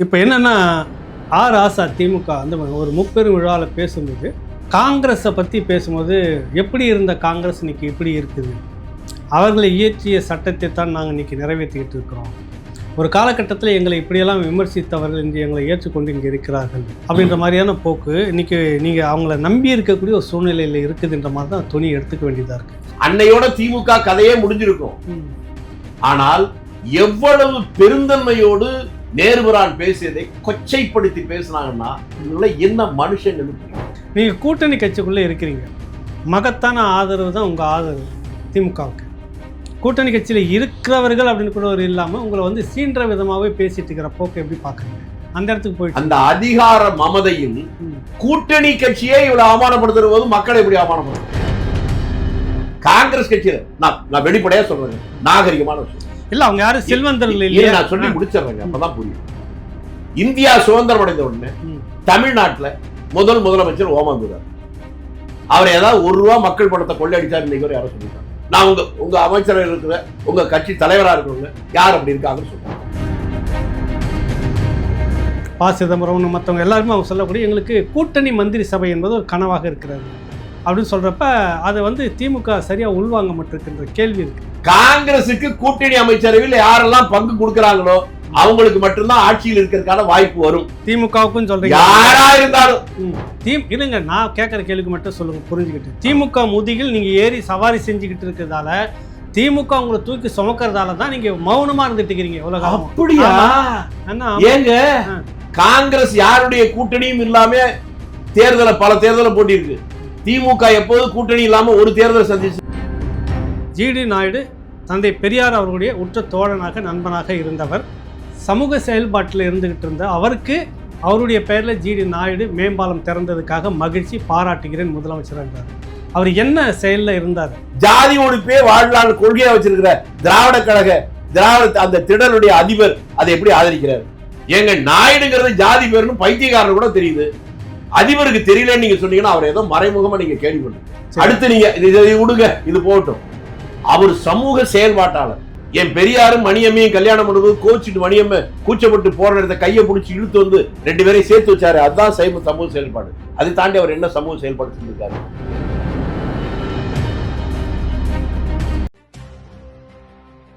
இப்போ என்னென்னா ராசா திமுக அந்த ஒரு முப்பெரும் விழாவில் பேசும்போது காங்கிரஸை பற்றி பேசும்போது எப்படி இருந்த காங்கிரஸ் இன்னைக்கு இப்படி இருக்குது, அவர்களை இயற்றிய சட்டத்தை தான் நாங்கள் இன்றைக்கி நிறைவேற்றிக்கிட்டு இருக்கிறோம், ஒரு காலகட்டத்தில் எங்களை இப்படியெல்லாம் விமர்சித்தவர்கள் இன்று எங்களை ஏற்றுக்கொண்டு இங்கே இருக்கிறார்கள் அப்படின்ற மாதிரியான போக்கு இன்றைக்கி நீங்கள் அவங்கள நம்பி இருக்கக்கூடிய ஒரு சூழ்நிலையில் இருக்குதுன்ற மாதிரி தான் துணி எடுத்துக்க வேண்டியதாக இருக்குது. அன்னையோட திமுக கதையே முடிஞ்சிருக்கும். ஆனால் எவ்வளவு பெருந்தன்மையோடு நேருபிரான் பேசியதை கொச்சைப்படுத்தி பேசினாங்கன்னா என்ன மனுஷன். நீங்கள் கூட்டணி கட்சிக்குள்ளே இருக்கிறீங்க, மகத்தான ஆதரவு தான் உங்கள் ஆதரவு திமுகவுக்கு. கூட்டணி கட்சியில் இருக்கிறவர்கள் அப்படின்னு கூட ஒரு இல்லாமல் உங்களை வந்து சீன்ற விதமாகவே பேசிட்டு இருக்கிற போக்கு எப்படி பார்க்குறீங்க? அந்த இடத்துக்கு போயிட்டு அந்த அதிகார மமதையில் கூட்டணி கட்சியே இவ்வளவு அவமானப்படுத்துற போது மக்களை எப்படி அவமானப்படுத்தும்? காங்கிரஸ் கட்சியில நான் வெளிப்படையா சொல்றேன், நாகரிகமான விஷயம் இல்ல, அவங்க யாரும் செல்வந்தர்கள் இல்லையா? நான் சொல்லி முடிச்சிடுறேங்க, அப்பதான் புரியும். இந்தியா சுதந்திரம் அடைந்த உடனே தமிழ்நாட்டுல முதலமைச்சர் ஓமாந்துரார். அவர் ஏதாவது ₹1 மக்கள் பணத்தை கொள்ளையடிச்சார் இன்னைக்கு யாரும் சொல்லிட்டாங்க. நான் உங்க அமைச்சராக இருக்கிற உங்க கட்சி தலைவராக இருக்கிறவங்க யார் அப்படி இருக்காங்கன்னு சொல்றாங்க. சிதம்பரம் மற்றவங்க எல்லாருமே அவங்க சொல்லக்கூடிய எங்களுக்கு கூட்டணி மந்திரி சபை என்பது ஒரு கனவாக இருக்கிறது அப்படின்னு சொல்றப்ப அதை வந்து திமுக சரியா உள்வாங்க மாட்டிருக்கின்ற கேள்வி இருக்கு. காங்கிரசுக்கு கூட்டணி அமைச்சரவையில் யாரெல்லாம் பங்கு கொடுக்கறாங்களோ அவங்களுக்கு மட்டும்தான் ஆட்சியில் இருக்கிறதுக்கான வாய்ப்பு வரும். திமுகவுக்கும் சொல்றீங்க, யாரா இருந்தாலும் இருங்க, நான் கேட்கற கேள்விக்கு மட்டும் சொல்லுங்க, புரிஞ்சுக்கிட்டு. திமுக முதுகில் நீங்க ஏறி சவாரி செஞ்சுக்கிட்டு இருக்கிறதால, திமுக உங்களை தூக்கி சுமக்கிறதால தான் நீங்க மௌனமா இருந்துட்டு இருக்கீங்க உலகம். அப்படியா? ஏங்க காங்கிரஸ் யாருடைய கூட்டணியும் இல்லாம பல தேர்தலை போட்டிருக்கு. திமுக எப்போது கூட்டணி இல்லாம ஒரு தேர்தல் சந்திச்சு. ஜிடி நாயுடு தந்தை பெரியார் அவர்களுடைய உற்ற தோழனாக நண்பனாக இருந்தவர், சமூக செயல்பாட்டில் இருந்துகிட்டு இருந்த அவருக்கு அவருடைய பெயரில் ஜிடி நாயுடு மேம்பாலம் திறந்ததுக்காக மகிழ்ச்சி, பாராட்டுகிறேன் முதலமைச்சர் என்றார். அவர் என்ன செயலில் இருந்தார்? ஜாதி ஒழிப்பே வாழ்நாள் கொள்கையா வச்சிருக்கிற திராவிட அந்த திடலுடைய அதிபர் அதை எப்படி ஆதரிக்கிறார்? ஏங்க நாயுடுங்கிறது ஜாதி பேருன்னு பைத்தியக்காரன் கூட தெரியுது, அதிபருக்கு தெரியலன்னு நீங்க சொன்னீங்கன்னா அவர் ஏதோ மறைமுகமா நீங்க கேள்வி பண்ணுங்க. அடுத்து நீங்க இதை விடுங்க, இது போகட்டும். அவர் சமூக செயல்பாட்டாளர். என் பெரியாரும் மணியம்மையும் கல்யாணம் பண்ணும்போது கோச்சிட்டு மணியம்மை கூச்சப்பட்டு போற இடத்த கையை பிடிச்சி இழுத்து வந்து 2 பேரையும் சேர்த்து வச்சாரு. அதுதான் சமூக செயல்பாடு. அதை தாண்டி அவர் என்ன சமூக செயல்பாடு செஞ்சிருக்காரு?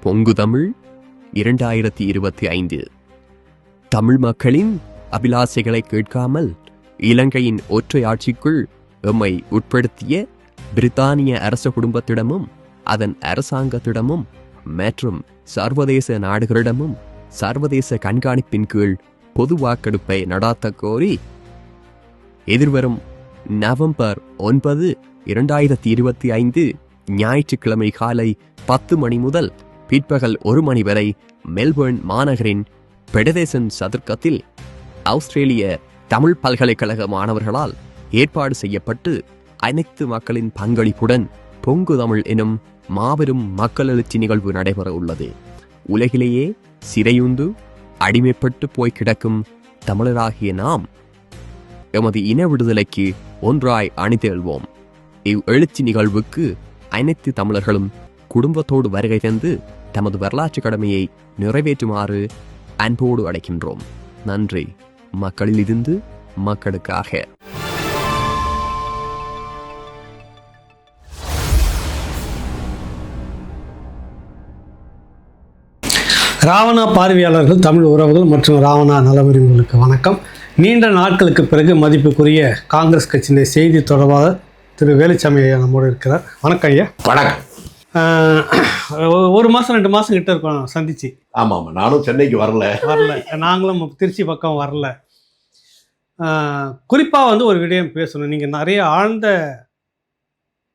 பொங்கு தமிழ் 2025. தமிழ் மக்களின் அபிலாசைகளை கேட்காமல் இலங்கையின் ஒற்றை ஆட்சிக்குள் எம்மை உட்படுத்திய பிரித்தானிய அரச குடும்பத்திடமும் அதன் அரசாங்கத்திடமும் மற்றும் சர்வதேச நாடுகளிடமும் சர்வதேச கண்காணிப்பின் கீழ் பொது வாக்கெடுப்பை நடாத்த கோரி எதிர்வரும் நவம்பர் 9, 2025 ஞாயிற்றுக்கிழமை காலை 10 மணி முதல் பிற்பகல் 1 மணி வரை மெல்பர்ன் மாநகரின் பெடரேசன் சதுர்க்கத்தில் ஆஸ்திரேலிய தமிழ் பல்கலைக்கழக மாணவர்களால் ஏற்பாடு செய்யப்பட்டு அனைத்து மக்களின் பங்களிப்புடன் பொங்கு தமிழ் எனும் மாபெரும் மக்கள் எழுச்சி நிகழ்வு நடைபெற உள்ளது. உலகிலேயே சிறையுண்டு அடிமைப்பட்டு போய் கிடக்கும் தமிழராகிய நாம் எமது இன விடுதலைக்கு ஒன்றாய் அணிதிரள்வோம். இவ் எழுச்சி நிகழ்வுக்கு அனைத்து தமிழர்களும் குடும்பத்தோடு வருகை தந்து தமது வரலாற்று கடமையை நிறைவேற்றுமாறு அன்போடு அழைக்கின்றோம். நன்றி. மக்களில் இருந்து மக்களுக்காக. ராவணா பார்வையாளர்கள், தமிழ் உறவுகள் மற்றும் ராவணா நலவரிங்களுக்கு வணக்கம். நீண்ட நாட்களுக்கு பிறகு மதிப்புக்குரிய காங்கிரஸ் கட்சியினுடைய செய்தி தொடர்பாளர் திரு வேலுச்சாமி ஐயா நம்மோடு இருக்கிறார். வணக்கம் ஐயா. வணக்கம். 1 மாதம் 2 மாதம் கிட்ட இருக்கோம் சந்திச்சு. ஆமாம், நானும் சென்னைக்கு வரல, நாங்களும் திருச்சி பக்கம் வரல. குறிப்பாக வந்து ஒரு விடயம் பேசணும். நீங்கள் நிறைய ஆழ்ந்த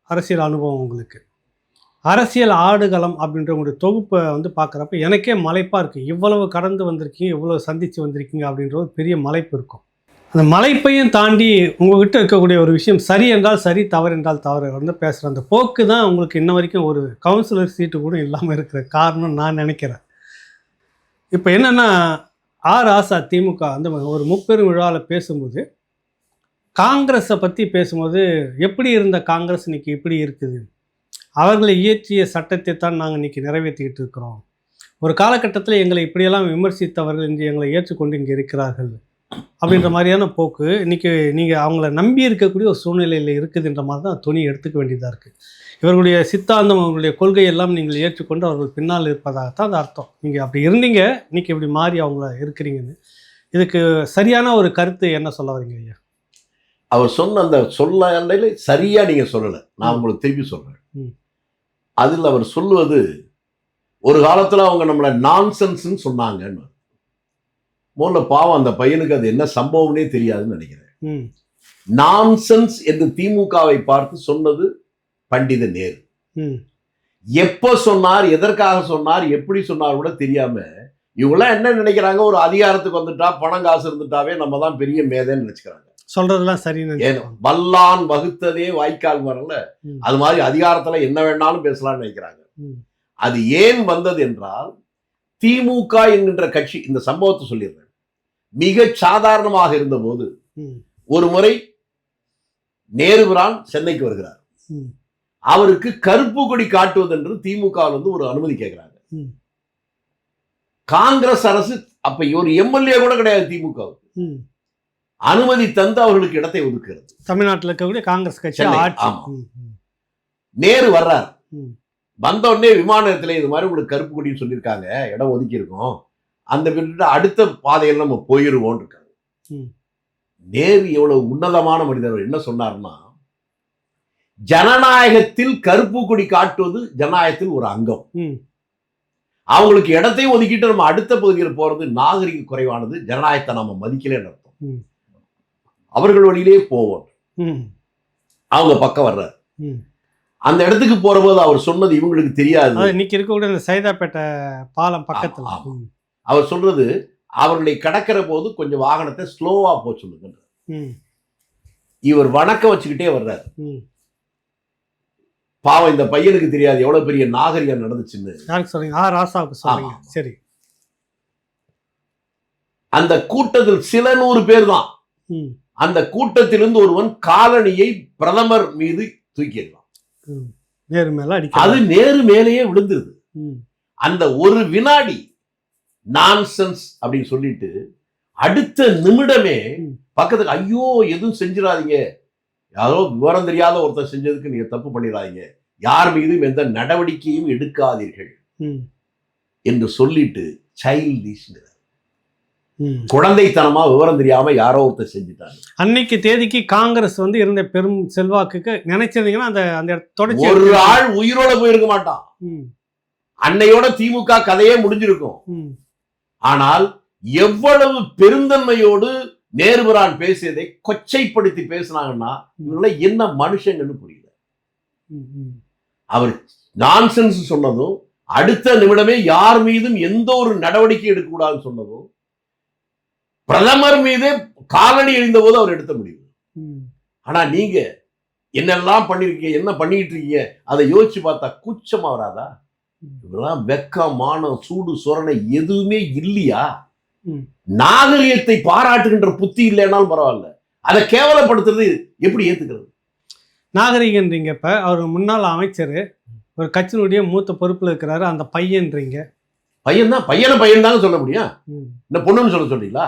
அரசியல் அனுபவம் உங்களுக்கு, அரசியல் ஆடுகளம் அப்படின்ற உங்களுடைய தொகுப்பை வந்து பார்க்குறப்ப எனக்கே மலைப்பாக இருக்குது. இவ்வளவு கடந்து வந்திருக்கீங்க, இவ்வளவு சந்தித்து வந்திருக்கீங்க அப்படின்ற ஒரு பெரிய மலைப்பு இருக்கும். அந்த மலைப்பையும் தாண்டி உங்கள்கிட்ட இருக்கக்கூடிய ஒரு விஷயம் சரி என்றால் சரி, தவறு என்றால் தவறு வந்து பேசுகிற அந்த போக்கு தான் உங்களுக்கு இன்ன வரைக்கும் ஒரு கவுன்சிலர் சீட்டு கூட இல்லாமல் இருக்கிற காரணம் நான் நினைக்கிறேன். இப்போ என்னென்னா ராசா திமுக அந்த ஒரு முப்பெரும் விழாவில் பேசும்போது காங்கிரஸை பற்றி பேசும்போது எப்படி இருந்த காங்கிரஸ் இன்னைக்கு இப்படி இருக்குது, அவர்களை இயற்றிய சட்டத்தை தான் நாங்கள் இன்றைக்கி நிறைவேற்றிக்கிட்டு இருக்கிறோம், ஒரு காலகட்டத்தில் எங்களை இப்படியெல்லாம் விமர்சித்தவர்கள் இன்று எங்களை ஏற்றுக்கொண்டு இங்கே இருக்கிறார்கள் அப்படின்ற மாதிரியான போக்கு இன்னைக்கு நீங்கள் அவங்கள நம்பி இருக்கக்கூடிய ஒரு சூழ்நிலையில் இருக்குதுன்ற மாதிரி தான் துணி எடுத்துக்க வேண்டியதாக இருக்குது. இவர்களுடைய சித்தாந்தம், அவர்களுடைய கொள்கை எல்லாம் நீங்கள் ஏற்றுக்கொண்டு அவர்கள் பின்னால் இருப்பதாகத்தான் அது அர்த்தம். நீங்கள் அப்படி இருந்தீங்க, இன்னைக்கு இப்படி மாறி அவங்கள இருக்கிறீங்கன்னு. இதுக்கு சரியான ஒரு கருத்து என்ன சொல்ல வரீங்க ஐயா? அவர் சொன்ன அந்த சொல்ல சரியா நீங்க சொல்லலை, நான் உங்களுக்கு திருப்பி சொல்றேன். அதில் அவர் சொல்லுவது, ஒரு காலத்தில் அவங்க நம்மளை நான்சென்ஸ்ன்னு சொன்னாங்கன்னு. முதல்ல பாவம் அந்த பையனுக்கு அது என்ன சம்பவம்னே தெரியாதுன்னு நினைக்கிறேன். நான்சென்ஸ் என்று திமுகவை பார்த்து சொன்னது பண்டித நேரு. எப்ப சொன்னார், எதற்காக சொன்னார், எப்படி சொன்னார் கூட தெரியாம இவங்களாம் என்ன நினைக்கிறாங்க, ஒரு அதிகாரத்துக்கு வந்துட்டா பணம் காசு இருந்துட்டாவே நம்ம தான் பெரிய மேதைன்னு நினைச்சுக்கிறாங்க. சொல்றதெல்லாம் சரி. வல்லான் வகுத்ததே வாய்க்கால் வரல, அது மாதிரி அதிகாரத்துல என்ன வேணாலும் பேசலாம்னு நினைக்கிறாங்க. அது ஏன் வந்தது என்றால், திமுக என்கின்ற கட்சி, இந்த சம்பவத்தை சொல்லிடுறேன், மிக சாதாரணமாக இருந்த போது ஒரு முறை நேருபிரான் சென்னைக்கு வருகிறார். அவருக்கு கருப்பு கொடி காட்டுவது என்று திமுக ஒரு அனுமதி கேட்கிறாங்க. காங்கிரஸ் அரசு அப்ப ஒரு எம்எல்ஏ கூட கிடையாது திமுகவுக்கு, அனுமதி தந்து அவர்களுக்கு இடத்தை ஒதுக்குகிறது. தமிழ்நாட்டில் இருக்கக்கூடிய காங்கிரஸ் கட்சி. நேரு வர்றார், வந்த உடனே விமான நிலையத்தில் இது மாதிரி உங்களுக்கு கருப்பு கொடின்னு சொல்லியிருக்காங்க, இடம் ஒதுக்கி இருக்கோம், அந்த விட்டு அடுத்த பாதையில் நம்ம போயிருவோம் இருக்காங்க. நேரு எவ்வளவு உன்னதமான மனிதர், என்ன சொன்னார்னா, ஜனநாயகத்தில் கருப்பு கொடி காட்டுவது ஜனநாயகத்தில் ஒரு அங்கம். அவங்களுக்கு இடத்தையும் ஒதுக்கிட்டு நம்ம அடுத்த பகுதியில் போறது நாகரிக குறைவானது, ஜனநாயகத்தை நாம மதிக்கலன்னு அர்த்தம். அவர்கள் வழியிலே போவோம். அவங்க பக்கம் வர்றாரு. அந்த இடத்துக்கு போற போது அவர் சொன்னது இவங்களுக்கு தெரியாது. இன்னைக்கு இருக்கக்கூடிய இந்த சைதாப்பேட்டை பாலம் பக்கத்துல அவர் சொல்றது, அவர்களை கடக்கிற போது கொஞ்சம் வாகனத்தை ஸ்லோவா போ சொல்லுங்க. இவர் வணக்கம் வச்சுக்கிட்டே வர்றாரு. பாவம் இந்த பையனுக்கு தெரியாது எவ்வளவு பெரிய நாகரிகம் நடந்துச்சுன்னு. சரி, அந்த கூட்டத்தில் சில 100 பேர் தான். அந்த கூட்டத்திலிருந்து ஒருவன் காலணியை பிரதமர் மீது தூக்கிடலாம். அது நேரு மேலேயே விழுந்தது. அந்த ஒரு வினாடி நான்சென்ஸ் அப்படின்னு சொல்லிட்டு அடுத்த நிமிடமே பக்கத்துக்கு, ஐயோ எதுவும் செஞ்சிடாதீங்க, யாரோ விவரம் தெரியாத ஒருத்தர் செஞ்சதுக்கு நீங்க தப்பு பண்ணிடாதீங்க, யார் மீதும் எந்த நடவடிக்கையும் எடுக்காதீர்கள் என்று சொல்லிட்டு சைல்டிஷ், குழந்தைத்தனமா விவரம் தெரியாம யாரோ ஒருத்தர் செஞ்சுட்டாங்க. அன்னைக்கு தேதிக்கு காங்கிரஸ் இருந்த பெரும் செல்வாக்குக்கு நினைச்சிருந்தீங்கன்னா அந்த தொடர்ச்சி ஒரு ஆள் உயிரோட போயிருக்க மாட்டான். அன்னையோட திமுக கதையே முடிஞ்சிருக்கும். ஆனால் எவ்வளவு பெருந்தன்மையோடு நேருபிரான் பேசியதை கொச்சைப்படுத்தி பேசினாங்கன்னா இவங்கள என்ன மனுஷங்கன்னு புரியல. அவர் நான்சென்ஸ் சொன்னதும் அடுத்த நிமிடமே யார் மீதும் எந்த ஒரு நடவடிக்கை எடுக்கக்கூடாதுன்னு சொன்னதும், பிரதமர் மீது காலணி எறிந்த போது அவர் எடுத்த முடிவு. ஆனா நீங்க என்னெல்லாம் பண்ணிருக்கீங்க, என்ன பண்ணிட்டு இருக்கீங்க, அதை யோசிச்சு பார்த்தா கூச்சமா வராதா? இதெல்லாம் வெக்கம், மானம், சூடு, சொரணை எதுவுமே இல்லையா? நாகரிகத்தை பாராட்டுகின்ற புத்தி இல்லைன்னாலும் பரவாயில்ல, அதை கேவலப்படுத்துறது எப்படி ஏத்துக்கிறது? நாகரிகன்றீங்க. இப்ப அவர் முன்னாள் அமைச்சர், ஒரு கட்சியினுடைய மூத்த பொறுப்புல இருக்கிறாரு, அந்த பையன்றீங்க. பையன் தான், பையன் தாங்க சொல்ல முடியும். இந்த பொண்ணுன்னு சொல்றீங்களா?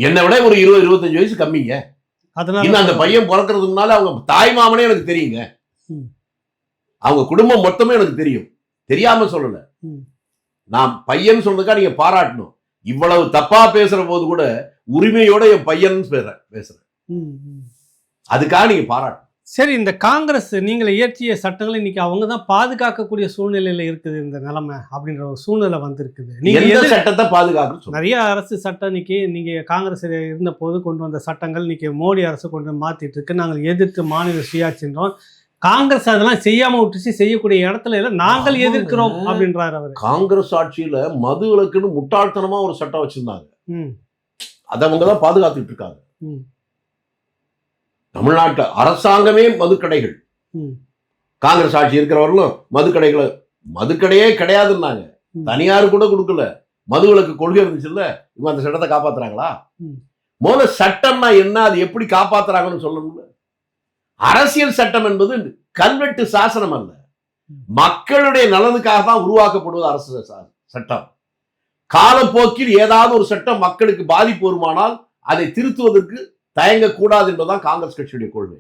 என்னை விட ஒரு 20-25 வயசு கம்மிங்க. அதனால அந்த பையன் பிறக்கிறதுக்கு முன்னால அவங்க தாய் மாமனே எனக்கு தெரியுங்க, அவங்க குடும்பம் மொத்தமே எனக்கு தெரியும், தெரியாம சொல்லல. நான் பையன் சொல்றதுக்கா நீங்க பாராட்டணும். இவ்வளவு தப்பா பேசுற போது கூட உரிமையோட என் பையன் பேசுறேன், அதுக்காக நீங்க பாராட்டணும். சரி, இந்த காங்கிரஸ் நீங்கள் இயற்றிய சட்டங்களை இன்னைக்கு அவங்க தான் பாதுகாக்கக்கூடிய சூழ்நிலையில இருக்குது இந்த நிலைமை அப்படின்ற ஒரு சூழ்நிலை வந்திருக்குது. நீங்க சட்டத்தை பாதுகாக்க நிறைய அரசு சட்டம் இன்னைக்கு நீங்க காங்கிரஸ் இருந்த போது கொண்டு வந்த சட்டங்கள் இன்னைக்கு மோடி அரசு கொண்டு மாத்திட்டு இருக்கு. நாங்கள் எதிர்த்து மாநில சுயாட்சின்றோம். காங்கிரஸ் அதெல்லாம் செய்யாம விட்டுச்சு, செய்யக்கூடிய இடத்துல எல்லாம் நாங்கள் எதிர்க்கிறோம் அப்படின்றாரு அவர். காங்கிரஸ் ஆட்சியில மது விலக்குன்னு முட்டாள்தனமா ஒரு சட்டம் வச்சிருந்தாங்க, அதை அவங்கதான் பாதுகாத்துட்டு இருக்காங்க. தமிழ்நாட்டு அரசாங்கமே மதுக்கடைகள், காங்கிரஸ் ஆட்சி இருக்கிறவர்களும் மதுக்கடையே கிடையாதுன்னாங்க, தனியாரு கூட கொடுக்கல, மது விலக்கு கொள்கை இருந்துச்சுல்ல, இவங்க அந்த சட்டத்தை காப்பாத்துறாங்களா? முதல்ல சட்டம்னா என்ன, அது எப்படி காப்பாத்துறாங்கன்னு சொல்லணும்ல. அரசியல் சட்டம் என்பது கல்வெட்டு சாசனம் அல்ல, மக்களுடைய நலனுக்காக தான் உருவாக்கப்படுவது அரசு சட்டம். காலப்போக்கில் ஏதாவது ஒரு சட்டம் மக்களுக்கு பாதிப்பு வருமானால் அதை திருத்துவதற்கு தயங்கக்கூடாது என்பதுதான் காங்கிரஸ் கட்சியுடைய கொள்கை.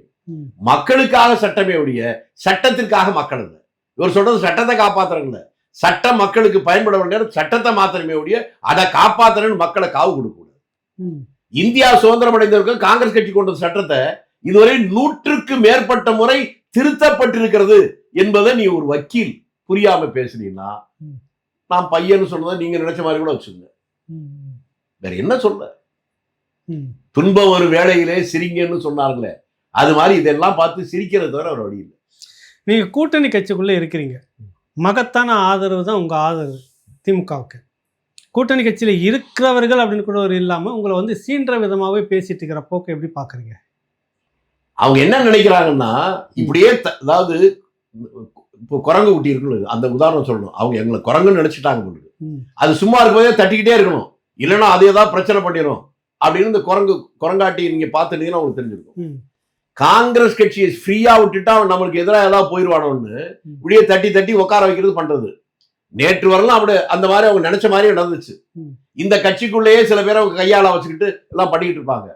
மக்களுக்காக சட்டமே ஒழிய சட்டத்திற்காக மக்கள் இல்லை. இவர் சொல்றது சட்டத்தை காப்பாத்துறங்க, சட்டம் மக்களுக்கு பயன்பட வேண்டிய சட்டத்தை மாத்திரமே ஒழிய அதை காப்பாத்துறன்னு மக்களை காவு கொடுக்கக்கூடாது. இந்தியா சுதந்திரம் அடைந்தவர்கள் காங்கிரஸ் கட்சி கொண்ட சட்டத்தை இதுவரை 100க்கு மேற்பட்ட முறை திருத்தப்பட்டிருக்கிறது என்பதை நீ ஒரு வக்கீல் புரியாம பேசுனீங்கன்னா நான் பையன்னு சொன்னதை நீங்க நினைச்ச மாதிரி கூட வச்சுங்க. வேற என்ன சொல்ல? துன்பம் ஒரு வேளையிலே சிரிங்கன்னு சொன்னார்களே, அது மாதிரி இதெல்லாம் பார்த்து சிரிக்கிறது தவிர ஒரு வழி இல்லை. நீங்க கூட்டணி கட்சிக்குள்ள இருக்கிறீங்க, மகத்தான ஆதரவு தான் உங்க ஆதரவு திமுகவுக்கு. கூட்டணி கட்சியில இருக்கிறவர்கள் அப்படின்னு கூட ஒரு இல்லாம உங்களை வந்து சீன்ற விதமாவே பேசிட்டு இருக்கிற போக்கு எப்படி பாக்குறீங்க? அவங்க என்ன நினைக்கிறாங்கன்னா, இப்படியே அதாவது இப்போ குரங்கு குட்டி இருக்கணும், அந்த உதாரணம் சொல்லணும். அவங்க எங்களை குரங்குன்னு நினைச்சிட்டாங்க உங்களுக்கு. அது சும்மா இருக்கும்போதே தட்டிக்கிட்டே இருக்கணும், இல்லைன்னா அது ஏதாவது பிரச்சனை பண்ணிடும் அப்படின்னு இந்த குரங்காட்டி நீங்க பார்த்துட்டீங்கன்னா உங்களுக்கு தெரிஞ்சிருக்கும். காங்கிரஸ் கட்சியை ஃப்ரீயா விட்டுட்டா நம்மளுக்கு எதிராக ஏதாவது போயிடுவானோன்னு இப்படியே தட்டி தட்டி உட்கார வைக்கிறது பண்றது. நேற்று வரலாம் அப்படி அந்த மாதிரி அவங்க நினைச்ச மாதிரி நடந்துச்சு. இந்த கட்சிக்குள்ளேயே சில பேரை அவங்க கையாள வச்சுக்கிட்டு எல்லாம் பண்ணிக்கிட்டு இருப்பாங்க.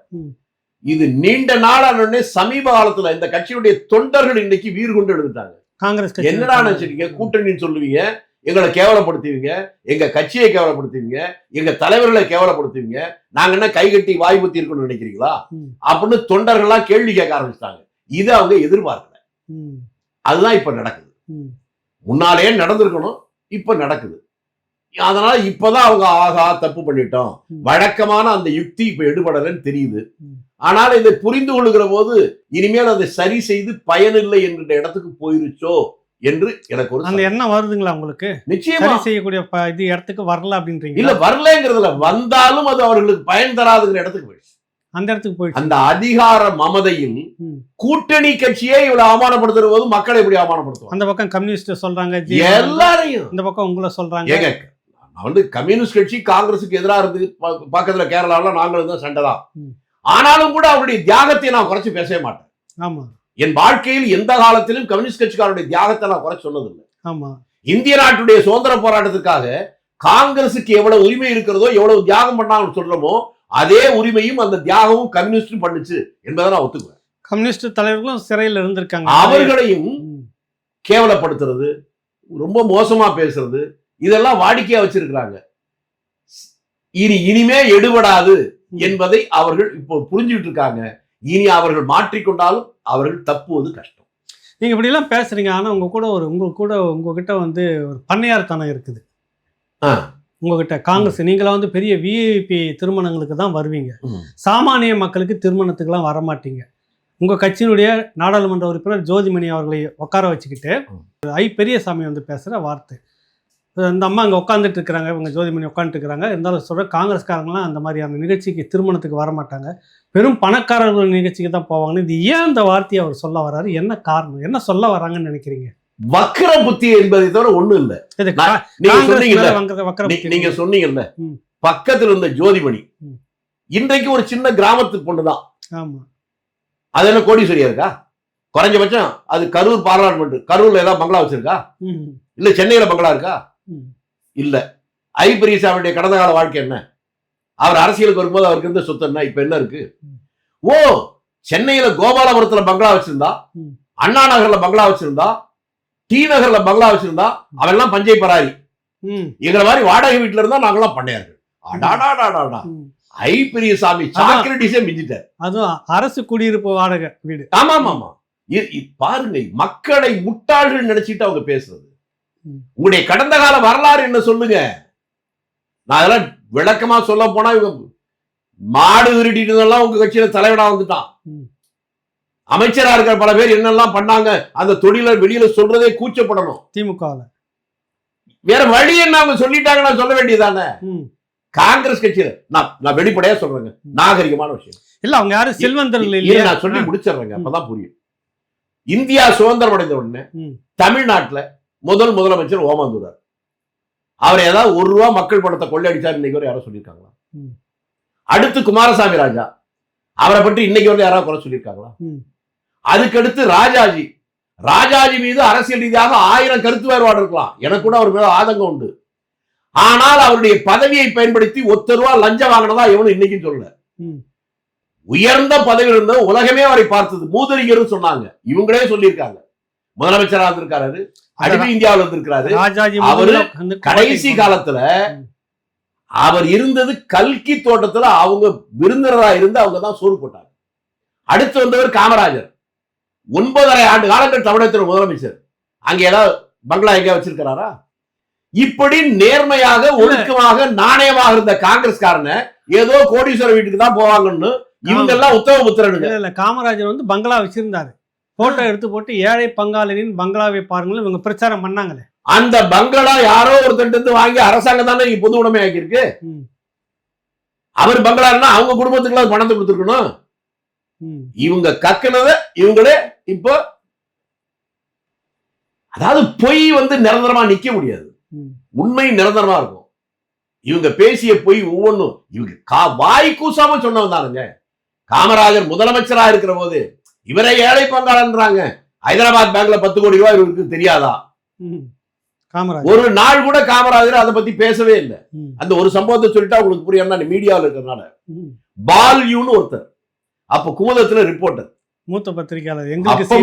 இது நீண்ட நாளான சமீப காலத்துல இந்த கட்சியுடைய தொண்டர்கள் இன்னைக்கு வீறு கொண்டு எடுத்துட்டாங்க. காங்கிரஸ் என்னடா நினைச்சிருக்கீங்க? கூட்டணின்னு சொல்லுவீங்க, எங்களை கேவலப்படுத்துவீங்க, எங்க கட்சியை கேவலப்படுத்துவீங்க, எங்க தலைவர்களை கேவலப்படுத்துவீங்க, நாங்க என்ன கை கட்டி வாய் பத்தி இருக்கணும்னு நினைக்கிறீங்களா அப்படின்னு தொண்டர்கள்லாம் கேள்வி கேட்க ஆரம்பிச்சிட்டாங்க. இதை அவங்க எதிர்பார்க்கல. அதுதான் இப்ப நடக்குது. முன்னாலே நடந்திருக்கணும், இப்ப நடக்குது. அதனால இப்பதான் அவங்க ஆகா தப்பு பண்ணிட்டோம், வழக்கமான அந்த யுக்தி இப்ப எடுபடலன்னு தெரியுது. ஆனால் இதை புரிந்து கொள்ளுகிற போது இனிமேல் அதை சரி செய்து பயனில்லை என்கிற இடத்துக்கு போயிருச்சோ என்று எனக்கு ஒரு அந்த எண்ணம் வருதுங்களா உங்களுக்கு? நிச்சயமா செய்யக்கூடிய இது இடத்துக்கு வரல அப்படின்றீங்க? இல்ல, வரலங்கிறதுல வந்தாலும் அது அவர்களுக்கு பயன் தராதுங்கிற இடத்துக்கு போயிடுச்சு. அந்த இடத்துக்கு போயிடுச்சு. அந்த அதிகார மமதையில் கூட்டணி கட்சியே இவ்வளவு அவமானப்படுத்துற போது மக்களை எப்படி அவமானப்படுத்துவாங்க? அந்த பக்கம் கம்யூனிஸ்ட் சொல்றாங்க, எல்லாரையும் இந்த பக்கம் உங்களை சொல்றாங்க. வந்து கம்யூனிஸ்ட் கட்சி காங்கிரஸுக்கு எதிராக இருந்து பக்கத்துல கேரளாவில் நாங்களும் தான் சண்டை தான். ஆனாலும் கூட அவருடைய தியாகத்தை நான் குறைச்சு பேசவே மாட்டேன். ஆமா, என் வாழ்க்கையில் எந்த காலத்திலும் கம்யூனிஸ்ட் கட்சிக்காரருடைய தியாகத்தை நான் குறைச்சு சொன்னதில்லை. ஆமா, இந்திய நாட்டுடைய சுதந்திர போராட்டத்துக்காக காங்கிரசுக்கு எவ்வளவு உரிமை இருக்கிறதோ, எவ்வளவு தியாகம் பண்ணாங்கன்னு சொல்றோமோ, அதே உரிமையும் அந்த தியாகமும் கம்யூனிஸ்டும் பண்ணுச்சு என்பதை நான் ஒத்துக்குவேன். கம்யூனிஸ்ட் தலைவர்களும் சிறையில் இருந்திருக்காங்க. அவர்களையும் கேவலப்படுத்துறது, ரொம்ப மோசமா பேசுறது, இதெல்லாம் வாடிக்கையா வச்சிருக்கிறாங்க. இனிமே எடுபடாது என்பதை அவர்கள் இப்போ புரிஞ்சுட்டு இருக்காங்க. இனி அவர்கள் மாற்றிக்கொண்டாலும் அவர்கள் தப்புவது கஷ்டம். நீங்க இப்படி எல்லாம் பேசுறீங்க, ஆனா உங்ககிட்ட வந்து ஒரு பண்ணையார்த்தனம் இருக்குது. உங்ககிட்ட காங்கிரஸ் நீங்களா வந்து பெரிய விஐபி திருமணங்களுக்கு தான் வருவீங்க, சாமானிய மக்களுக்கு திருமணத்துக்குலாம் வரமாட்டீங்க. உங்க கட்சியினுடைய நாடாளுமன்ற உறுப்பினர் ஜோதிமணி அவர்களை உட்கார வச்சுக்கிட்டு பெரியசாமி வந்து பேசுற வார்த்தை, அந்த அம்மா அங்கே உட்காந்துட்டு இருக்கிறாங்க, இவங்க ஜோதிமணி உட்காந்துட்டு இருக்கிறாங்க, இருந்தாலும் சொல்கிற காங்கிரஸ்காரங்களாம் அந்த மாதிரியான நிகழ்ச்சிக்கு திருமணத்துக்கு வரமாட்டாங்க, பெரும் பணக்காரர்கள் நிகழ்ச்சிக்கு தான் போவாங்கன்னு. இது ஏன் அந்த வார்த்தையை அவர் சொல்ல வர்றாரு? என்ன காரணம்? என்ன சொல்ல வராங்கன்னு நினைக்கிறீங்க? வக்கர புத்தி என்பதை தவிர ஒண்ணும் இல்ல. நீங்க சொன்னீங்கல்ல, பக்கத்துல இருந்த ஜோதிமணி இன்றைக்கு ஒரு சின்ன கிராமத்து பொண்ணுதான். ஆமா, அது என்ன கோடீஸ்வரியா இருக்கா? குறைஞ்சபட்சம் அது கரூர் பார்லிமெண்ட், கரூர்ல ஏதாவது பங்களா வச்சிருக்கா? இல்ல சென்னையில பங்களா இருக்கா? இல்ல. பெரியசாமியுடைய கடந்த கால வாழ்க்கை என்ன? அவர் அரசியலுக்கு வரும்போது அவருக்கு இருந்த சொத்து என்ன, இப்ப என்ன இருக்கு? ஓ, சென்னையில கோபாலபுரத்துல பங்களா வச்சிருந்தா, அண்ணா நகர்ல பங்களா வச்சிருந்தா, டி நகர்ல பங்களா வச்சிருந்தா, அவெல்லாம் பஞ்சை பராரி. எங்களை மாதிரி வாடகை வீட்டுல இருந்தா நாங்கெல்லாம் பண்ணையார்கள். பெரியசாமி சாக்ரட்டிஸே மிஞ்சிட்டார். அதுவும் அரசு குடியிருப்பு வாடகை வீடு. ஆமா ஆமா ஆமா. பாருங்க, மக்களை முட்டாள்கள் நினைச்சிட்டு அவங்க பேசுறது. உங்களுடைய கடந்த கால வரலாறு என்ன சொல்லுங்க. நான் அதெல்லாம் விளக்கமா சொல்ல போனா, இவங்க மாடு திருடிட்டு உங்க கட்சியில தலைவனா வந்துட்டான். அமைச்சரா இருக்கிற பல பேர் என்னெல்லாம் பண்ணாங்க, அந்த தொழில வெளியில சொல்றதே கூச்சப்படணும். திமுக வேற வழி என்ன, அவங்க சொல்லிட்டாங்கன்னா சொல்ல வேண்டியதானே. காங்கிரஸ் கட்சியில நான் வெளிப்படையா சொல்றேங்க, நாகரிகமான விஷயம் இல்ல. அவங்க யாரும் செல்வந்தர்கள் இல்லையா? நான் சொல்லி முடிச்சிடுறேங்க, அப்பதான் புரியும். இந்தியா சுதந்திரம் அடைந்த உடனே தமிழ்நாட்டுல முதலமைச்சர் ஓமாந்தூரார். அவர் ஏதாவது ₹1 மக்கள் பணத்தை கொள்ளையடிச்சார் இன்னைக்கு வரை யாரும் சொல்லியிருக்காங்களா? அடுத்து குமாரசாமி ராஜா, அவரை பற்றி இன்னைக்கு வந்து யாராவது குறை சொல்லியிருக்காங்களா? அதுக்கடுத்து ராஜாஜி. ராஜாஜி மீது அரசியல் ரீதியாக 1000 கருத்து வேறுபாடு இருக்கலாம், எனக்கு கூட அவர் மேல ஆதங்கம் உண்டு. ஆனால் அவருடைய பதவியை பயன்படுத்தி ஒத்த ரூபா லஞ்சம் வாங்கினதா எவனும் இன்னைக்கும் சொல்லல. உயர்ந்த பதவியில் இருந்த உலகமே அவரை பார்த்தது, மூதறிஞர் சொன்னாங்க, இவங்களே சொல்லியிருக்காங்க. முதலமைச்சராக இருந்திருக்காரு, அடிமை இந்தியாவில் இருந்திருக்கிறாரு. அவரு கடைசி காலத்துல அவர் இருந்தது கல்கி தோட்டத்துல, அவங்க விருந்தினரா இருந்து அவங்க தான் சோறு போட்டாங்க. அடுத்து வந்தவர் காமராஜர், 9.5 ஆண்டு காலங்கள் தமிழகத்தில் முதலமைச்சர். அங்க ஏதாவது பங்களா எங்க வச்சிருக்கிறாரா? இப்படி நேர்மையாக ஒழுக்கமாக நாணயமாக இருந்த காங்கிரஸ்காரனை ஏதோ கோடீஸ்வரர் வீட்டுக்கு தான் போவாங்கன்னு இவங்க எல்லாம் உத்தம புத்திரனுங்க. காமராஜர் வந்து பங்களா வச்சிருந்தாரு, போட்டோ எடுத்து போட்டு ஏழை பங்காளினின் பங்களாவை பாருங்கள் இவங்க பிரச்சாரம் பண்ணாங்களே. அந்த பங்களா யாரோ ஒருத்தர் வாங்கி அரசாங்கம் தானே பொது உடைமை ஆக்கியிருக்கு. அவர் பங்களான்னா அவங்க குடும்பத்துக்கு பணத்தை கொடுத்துருக்கணும். இவங்க கக்கினத இவங்களே இப்போ, அதாவது பொய் வந்து நிரந்தரமா நிக்க முடியாது, உண்மை நிரந்தரமா இருக்கும். இவங்க பேசிய பொய் ஒவ்வொன்றும் இவங்க வாய் கூசாம சொன்னவன் தானுங்க. காமராஜர் முதலமைச்சரா இருக்கிற போது இவரை ஏழை பங்காளன்றாங்க. ஹைதராபாத் பேங்க்ல 10 கோடி ரூபாய் இவருக்கு தெரியாதா? ஒரு நாள் கூட காமராஜர் அதை பத்தி பேசவே இல்லை. அந்த ஒரு சம்பவத்தை சொல்லிட்டா உங்களுக்கு புரியும், மீடியாவில் இருக்கிறதுனால. பால்யூன்னு ஒருத்தர், அப்ப குமுதத்துல ரிப்போர்ட்டர், மூத்த பத்திரிகையாளர்,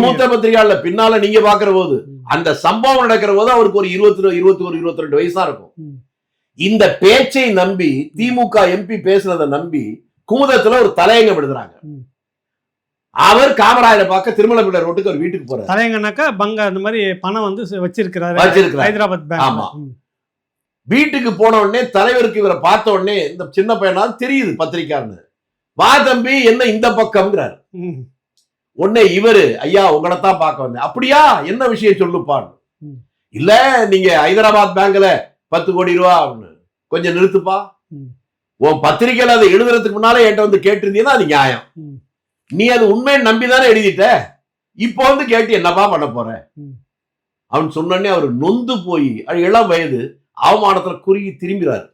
மூத்த பத்திரிகையாளர். பின்னால நீங்க பாக்குற போது அந்த சம்பவம் நடக்கிற போது அவருக்கு ஒரு 21-22 வயசு தான் இருக்கும். இந்த பேச்சை நம்பி திமுக எம்பி பேசுனதை நம்பி குமுதத்துல ஒரு தலையங்கம் எழுதுறாங்க. அவர் காமராஜரை பார்க்க திருமலப்பிள்ளை ரோட்டுக்கு ஒரு வீட்டுக்கு போறாரு. தலையங்கனாக்கா பங்க அந்த மாதிரி பணம் வந்து வச்சிருக்கிறாரு ஹைதராபாத் பேங்க். ஆமா, வீட்டுக்கு போன உடனே தலைவருக்கு இவரை பார்த்த உடனே இந்த சின்ன பையனாவது தெரியுது பத்திரிக்காரன்னு. வா தம்பி என்ன இந்த பக்கம்ங்கிறாரு. உடனே இவரு, ஐயா உங்களைத்தான் பார்க்க வந்தேன். அப்படியா, என்ன விஷயம் சொல்லுப்பான்னு. இல்ல நீங்க ஹைதராபாத் பேங்க்ல 10 கோடி ரூபா கொஞ்சம் நிறுத்துப்பா, உன் பத்திரிகையில அதை எழுதுறதுக்கு முன்னாலே என்கிட்ட வந்து கேட்டிருந்தீங்கன்னா அது நியாயம். நீ அது உண்மையை நம்பிதானே எழுதிட்ட, இப்போ வந்து கேட்டு என்னப்பா பண்ண போற அவன் சொன்னே அவர் நொந்து போய் இளம் வயது அவமானத்துல குறுகி திரும்பிறாரு.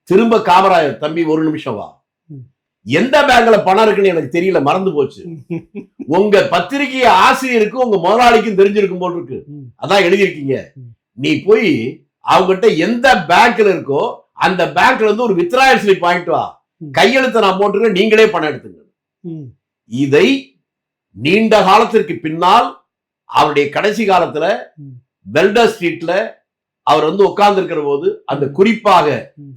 திரும்ப காமராஜர், தம்பி ஒரு நிமிஷம் வா, எந்த பேங்க்ல பணம் இருக்குன்னு எனக்கு தெரியல, மறந்து போச்சு. உங்க பத்திரிகை ஆசிரியருக்கு உங்க முதலாளிக்கும் தெரிஞ்சிருக்கும் போல் இருக்கு, அதான் எழுதியிருக்கீங்க. நீ போய் அவங்ககிட்ட எந்த பேங்க்ல இருக்கோ அந்த பேங்க்ல இருந்து ஒரு வித்ராயல் ஸ்லிப் வாங்கிட்டு வா, கையெழுத்த நான் போட்டுருக்க, நீங்களே பணம் எடுத்துங்க. இதை நீண்ட காலத்திற்கு பின்னால் அவருடைய கடைசி காலத்துல பெல்டர் ஸ்ட்ரீட்ல அவர் வந்து உட்கார்ந்து இருக்கிற போது, அந்த குறிப்பாக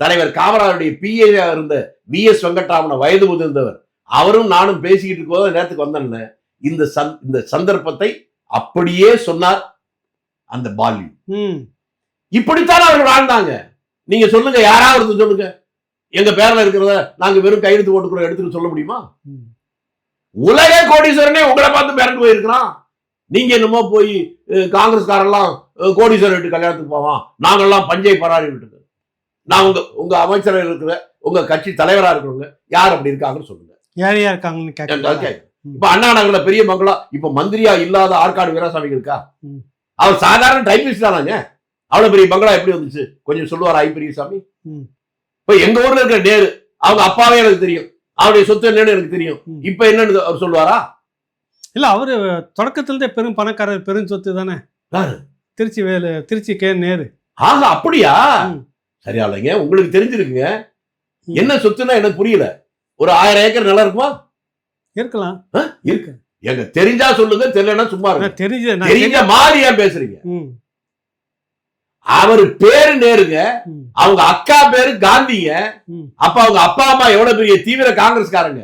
தலைவர் காமராஜருடைய பிஏ இருந்த VS வெங்கட்ராமன வயது முதிர்ந்தவர், அவரும் நானும் பேசிக்கிட்டு இருக்கும் போது நேரத்துக்கு வந்தேன். இந்த சந்தர்ப்பத்தை அப்படியே சொன்னார் அந்த பால்யூ. இப்படித்தான் அவர்கள் வாழ்ந்தாங்க. நீங்க சொல்லுங்க, யாராவது சொல்லுங்க, எங்க பேர்ல இருக்கிறத நாங்க வெறும் கையெழுத்து போட்டு கூட எடுத்துட்டு சொல்ல முடியுமா? உலக கோடீஸ்வரனே உங்களை பார்த்து மிரண்டு போயிருக்கிறான். நீங்க என்னமோ போய் காங்கிரஸ்காரெல்லாம் கோடீஸ்வரர் வீட்டு கல்யாணத்துக்கு போவான், நாங்கெல்லாம் பஞ்சை பராரி வீட்டுக்கு. நான் உங்க அமைச்சராக இருக்கிற உங்க கட்சி தலைவரா இருக்கிறவங்க யார் அப்படி இருக்காங்கன்னு சொல்லுங்க. ஏழையா இருக்காங்கன்னு. இப்ப அண்ணா நகர்ல பெரிய மங்களா இப்ப மந்திரியா இல்லாத ஆற்காடு வீராசாமி இருக்கா? அவர் சாதாரண டைபிஸ்ட் தானாங்க. அவ்வளவு பெரிய பங்களா எப்படி வந்துச்சு கொஞ்சம் சொல்லுவார் ஐ பெரியசாமி. இப்ப எங்க ஊர்ல இருக்கிற நேரு, அவங்க அப்பாவே எனக்கு தெரியும், அவருடைய சொத்து என்னன்னு எனக்கு தெரியும். இப்ப என்னன்னு அவர் சொல்லுவாரா? இல்ல, அவரு தொடக்கத்திலே பெரும் பணக்காரர், பெரும் சொத்து தானே. திருச்சி கே நேரு. ஆக அப்படியா? சரியா இல்லைங்க, உங்களுக்கு தெரிஞ்சிருக்குங்க. என்ன சொத்துன்னா எனக்கு புரியல. ஒரு 1000 ஏக்கர் நிலம் இருக்குமா? இருக்கலாம், இருக்கு. எங்க தெரிஞ்சா சொல்லுங்க, தெரியலன்னா சும்மா இருக்கு. தெரிஞ்ச மாதிரி ஏன் பேசுறீங்க? அவரு பேரு நேருங்க, அவங்க அக்கா பேரு காந்திங்க. அப்ப அவங்க அப்பா அம்மா எவ்வளவு பெரிய தீவிர காங்கிரஸ்காரங்க,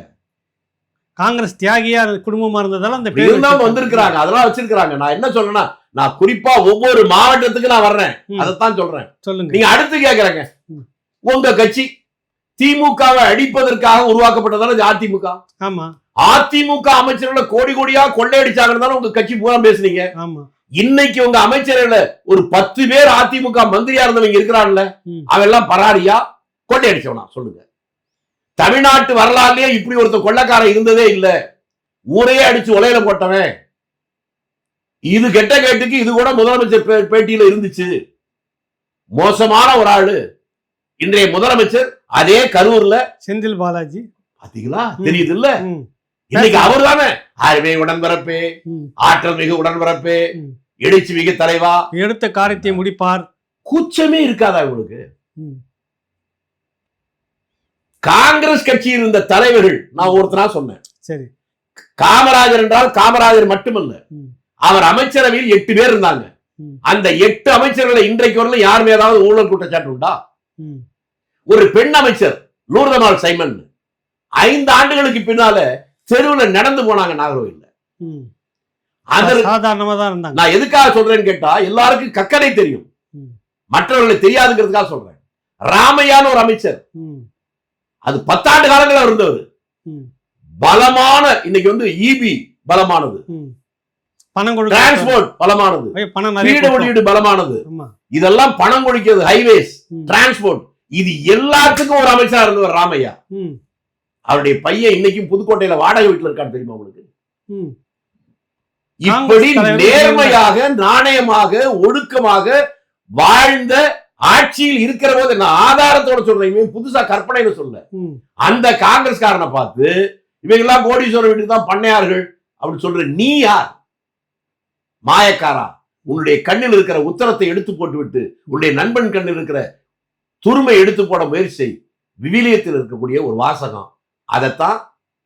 காங்கிரஸ் தியாகியா குடும்பமா இருந்ததால அந்த பேர் வந்திருக்கிறாங்க, அதெல்லாம் வச்சிருக்காங்க. நான் என்ன சொல்றேன்னா, நான் குறிப்பா ஒவ்வொரு மாவட்டத்துக்கு நான் வர்றேன், அதைத்தான் சொல்றேன். சொல்லுங்க. நீங்க அடுத்து கேக்குறேங்க, உங்க கட்சி திமுகவை அடிப்பதற்காக உருவாக்கப்பட்டதால அதிமுக. ஆமா, அதிமுக அமைச்சர்களை கோடி கோடியா கொள்ளையடிச்சாங்கன்னு உங்க கட்சி பூரா பேசுனீங்க. ஆமா, இன்னைக்கு உங்க அமைச்சர்களை ஒரு 10 பேர் அதிமுக மந்திரியா இருந்தவங்க இருக்கிறான்ல, அவெல்லாம் பராரியா கொள்ளையடிச்சவனா சொல்லுங்க. தமிழ்நாட்டு வரலாறுலயே இப்படி ஒருத்த கொள்ளைக்காரன் இருந்ததே இல்ல. ஊரையே அடிச்சு உலையில போட்டவன். இது கெட்ட கேட்டுக்கு இது கூட முதலமைச்சர் பேட்டியில இருந்துச்சு. மோசமான ஒரு ஆளு இன்றைய முதலமைச்சர். அதே கரூர்ல செந்தில் பாலாஜி, பாத்தீங்களா? தெரியுது இல்ல? இன்னைக்கு அவர் தானே அருமை உடன்பிறப்பே, ஆற்றல் மிகு உடன்பிறப்பே, எழுச்சி மிகு தலைவா, எடுத்த காரியத்தை முடிப்பார். கூச்சமே இருக்காதா உங்களுக்கு? காங்கிரஸ் கட்சியில் இருந்த தலைவர்கள் நான் ஒருத்தனா சொன்னேன். சரி, காமராஜர் என்றால் காமராஜர் மட்டுமல்ல, அவர் அமைச்சரவையில் 8 பேர் இருந்தாங்க. அந்த 8 அமைச்சர்களை இன்றைக்கு வரல யார் மீதாவது ஊழல் குற்றச்சாட்டு உண்டா? ஒரு பெண் அமைச்சர் லூர்தமால் சைமன் 5 ஆண்டுகளுக்கு பின்னால தெருவில் நடந்து போனாங்க நாகர்கோவில்ல. சாதாரணமா தான் இருந்தாங்க. நான் எதுக்காக சொல்றேன்னு கேட்டா, எல்லாருக்கும் கக்கனை தெரியும், மற்றவர்களை தெரியாதுங்கிறதுக்காக சொல்றேன். ராமையான ஒரு அமைச்சர், அது 10 ஆண்டு காலங்கள் இருந்தவர். பலமான, இன்னைக்கு வந்து இபி பலமானது, டிரான்ஸ்போர்ட் பலமானது, வீடு வெளியீடு பலமானது, இதெல்லாம் பணம் கொடுக்கிறது, ஹைவேஸ், டிரான்ஸ்போர்ட், இது எல்லாத்துக்கும் ஒரு அமைச்சரா இருந்தவர் ராமையா. அவருடைய பையன் இன்னைக்கும் புதுக்கோட்டையில வாடகை வீட்டுல இருக்கான்னு தெரியுமா உங்களுக்கு? இப்படி நேர்மையாக, நாணயமாக, ஒழுக்கமாக வாழ்ந்த ஆட்சியில் இருக்கிற போது, நான் ஆதாரத்தோட சொல்றேன், புதுசா கற்பனைன்னு சொல்ல, அந்த காங்கிரஸ்காரனை பார்த்து இவங்க எல்லாம் கோடீஸ்வரர் வீட்டுக்கு தான் பண்ணையார்கள் அப்படி சொல்ற நீ யார்? மாயக்காரா, உன்னுடைய கண்ணில் இருக்கிற உத்தரத்தை எடுத்து போட்டு விட்டு உன்னுடைய நண்பன் கண்ணில் இருக்கிற துருமை எடுத்து போட முயற்சி செய். விவிலியத்தில் இருக்கக்கூடிய ஒரு வாசகம், அதைத்தான்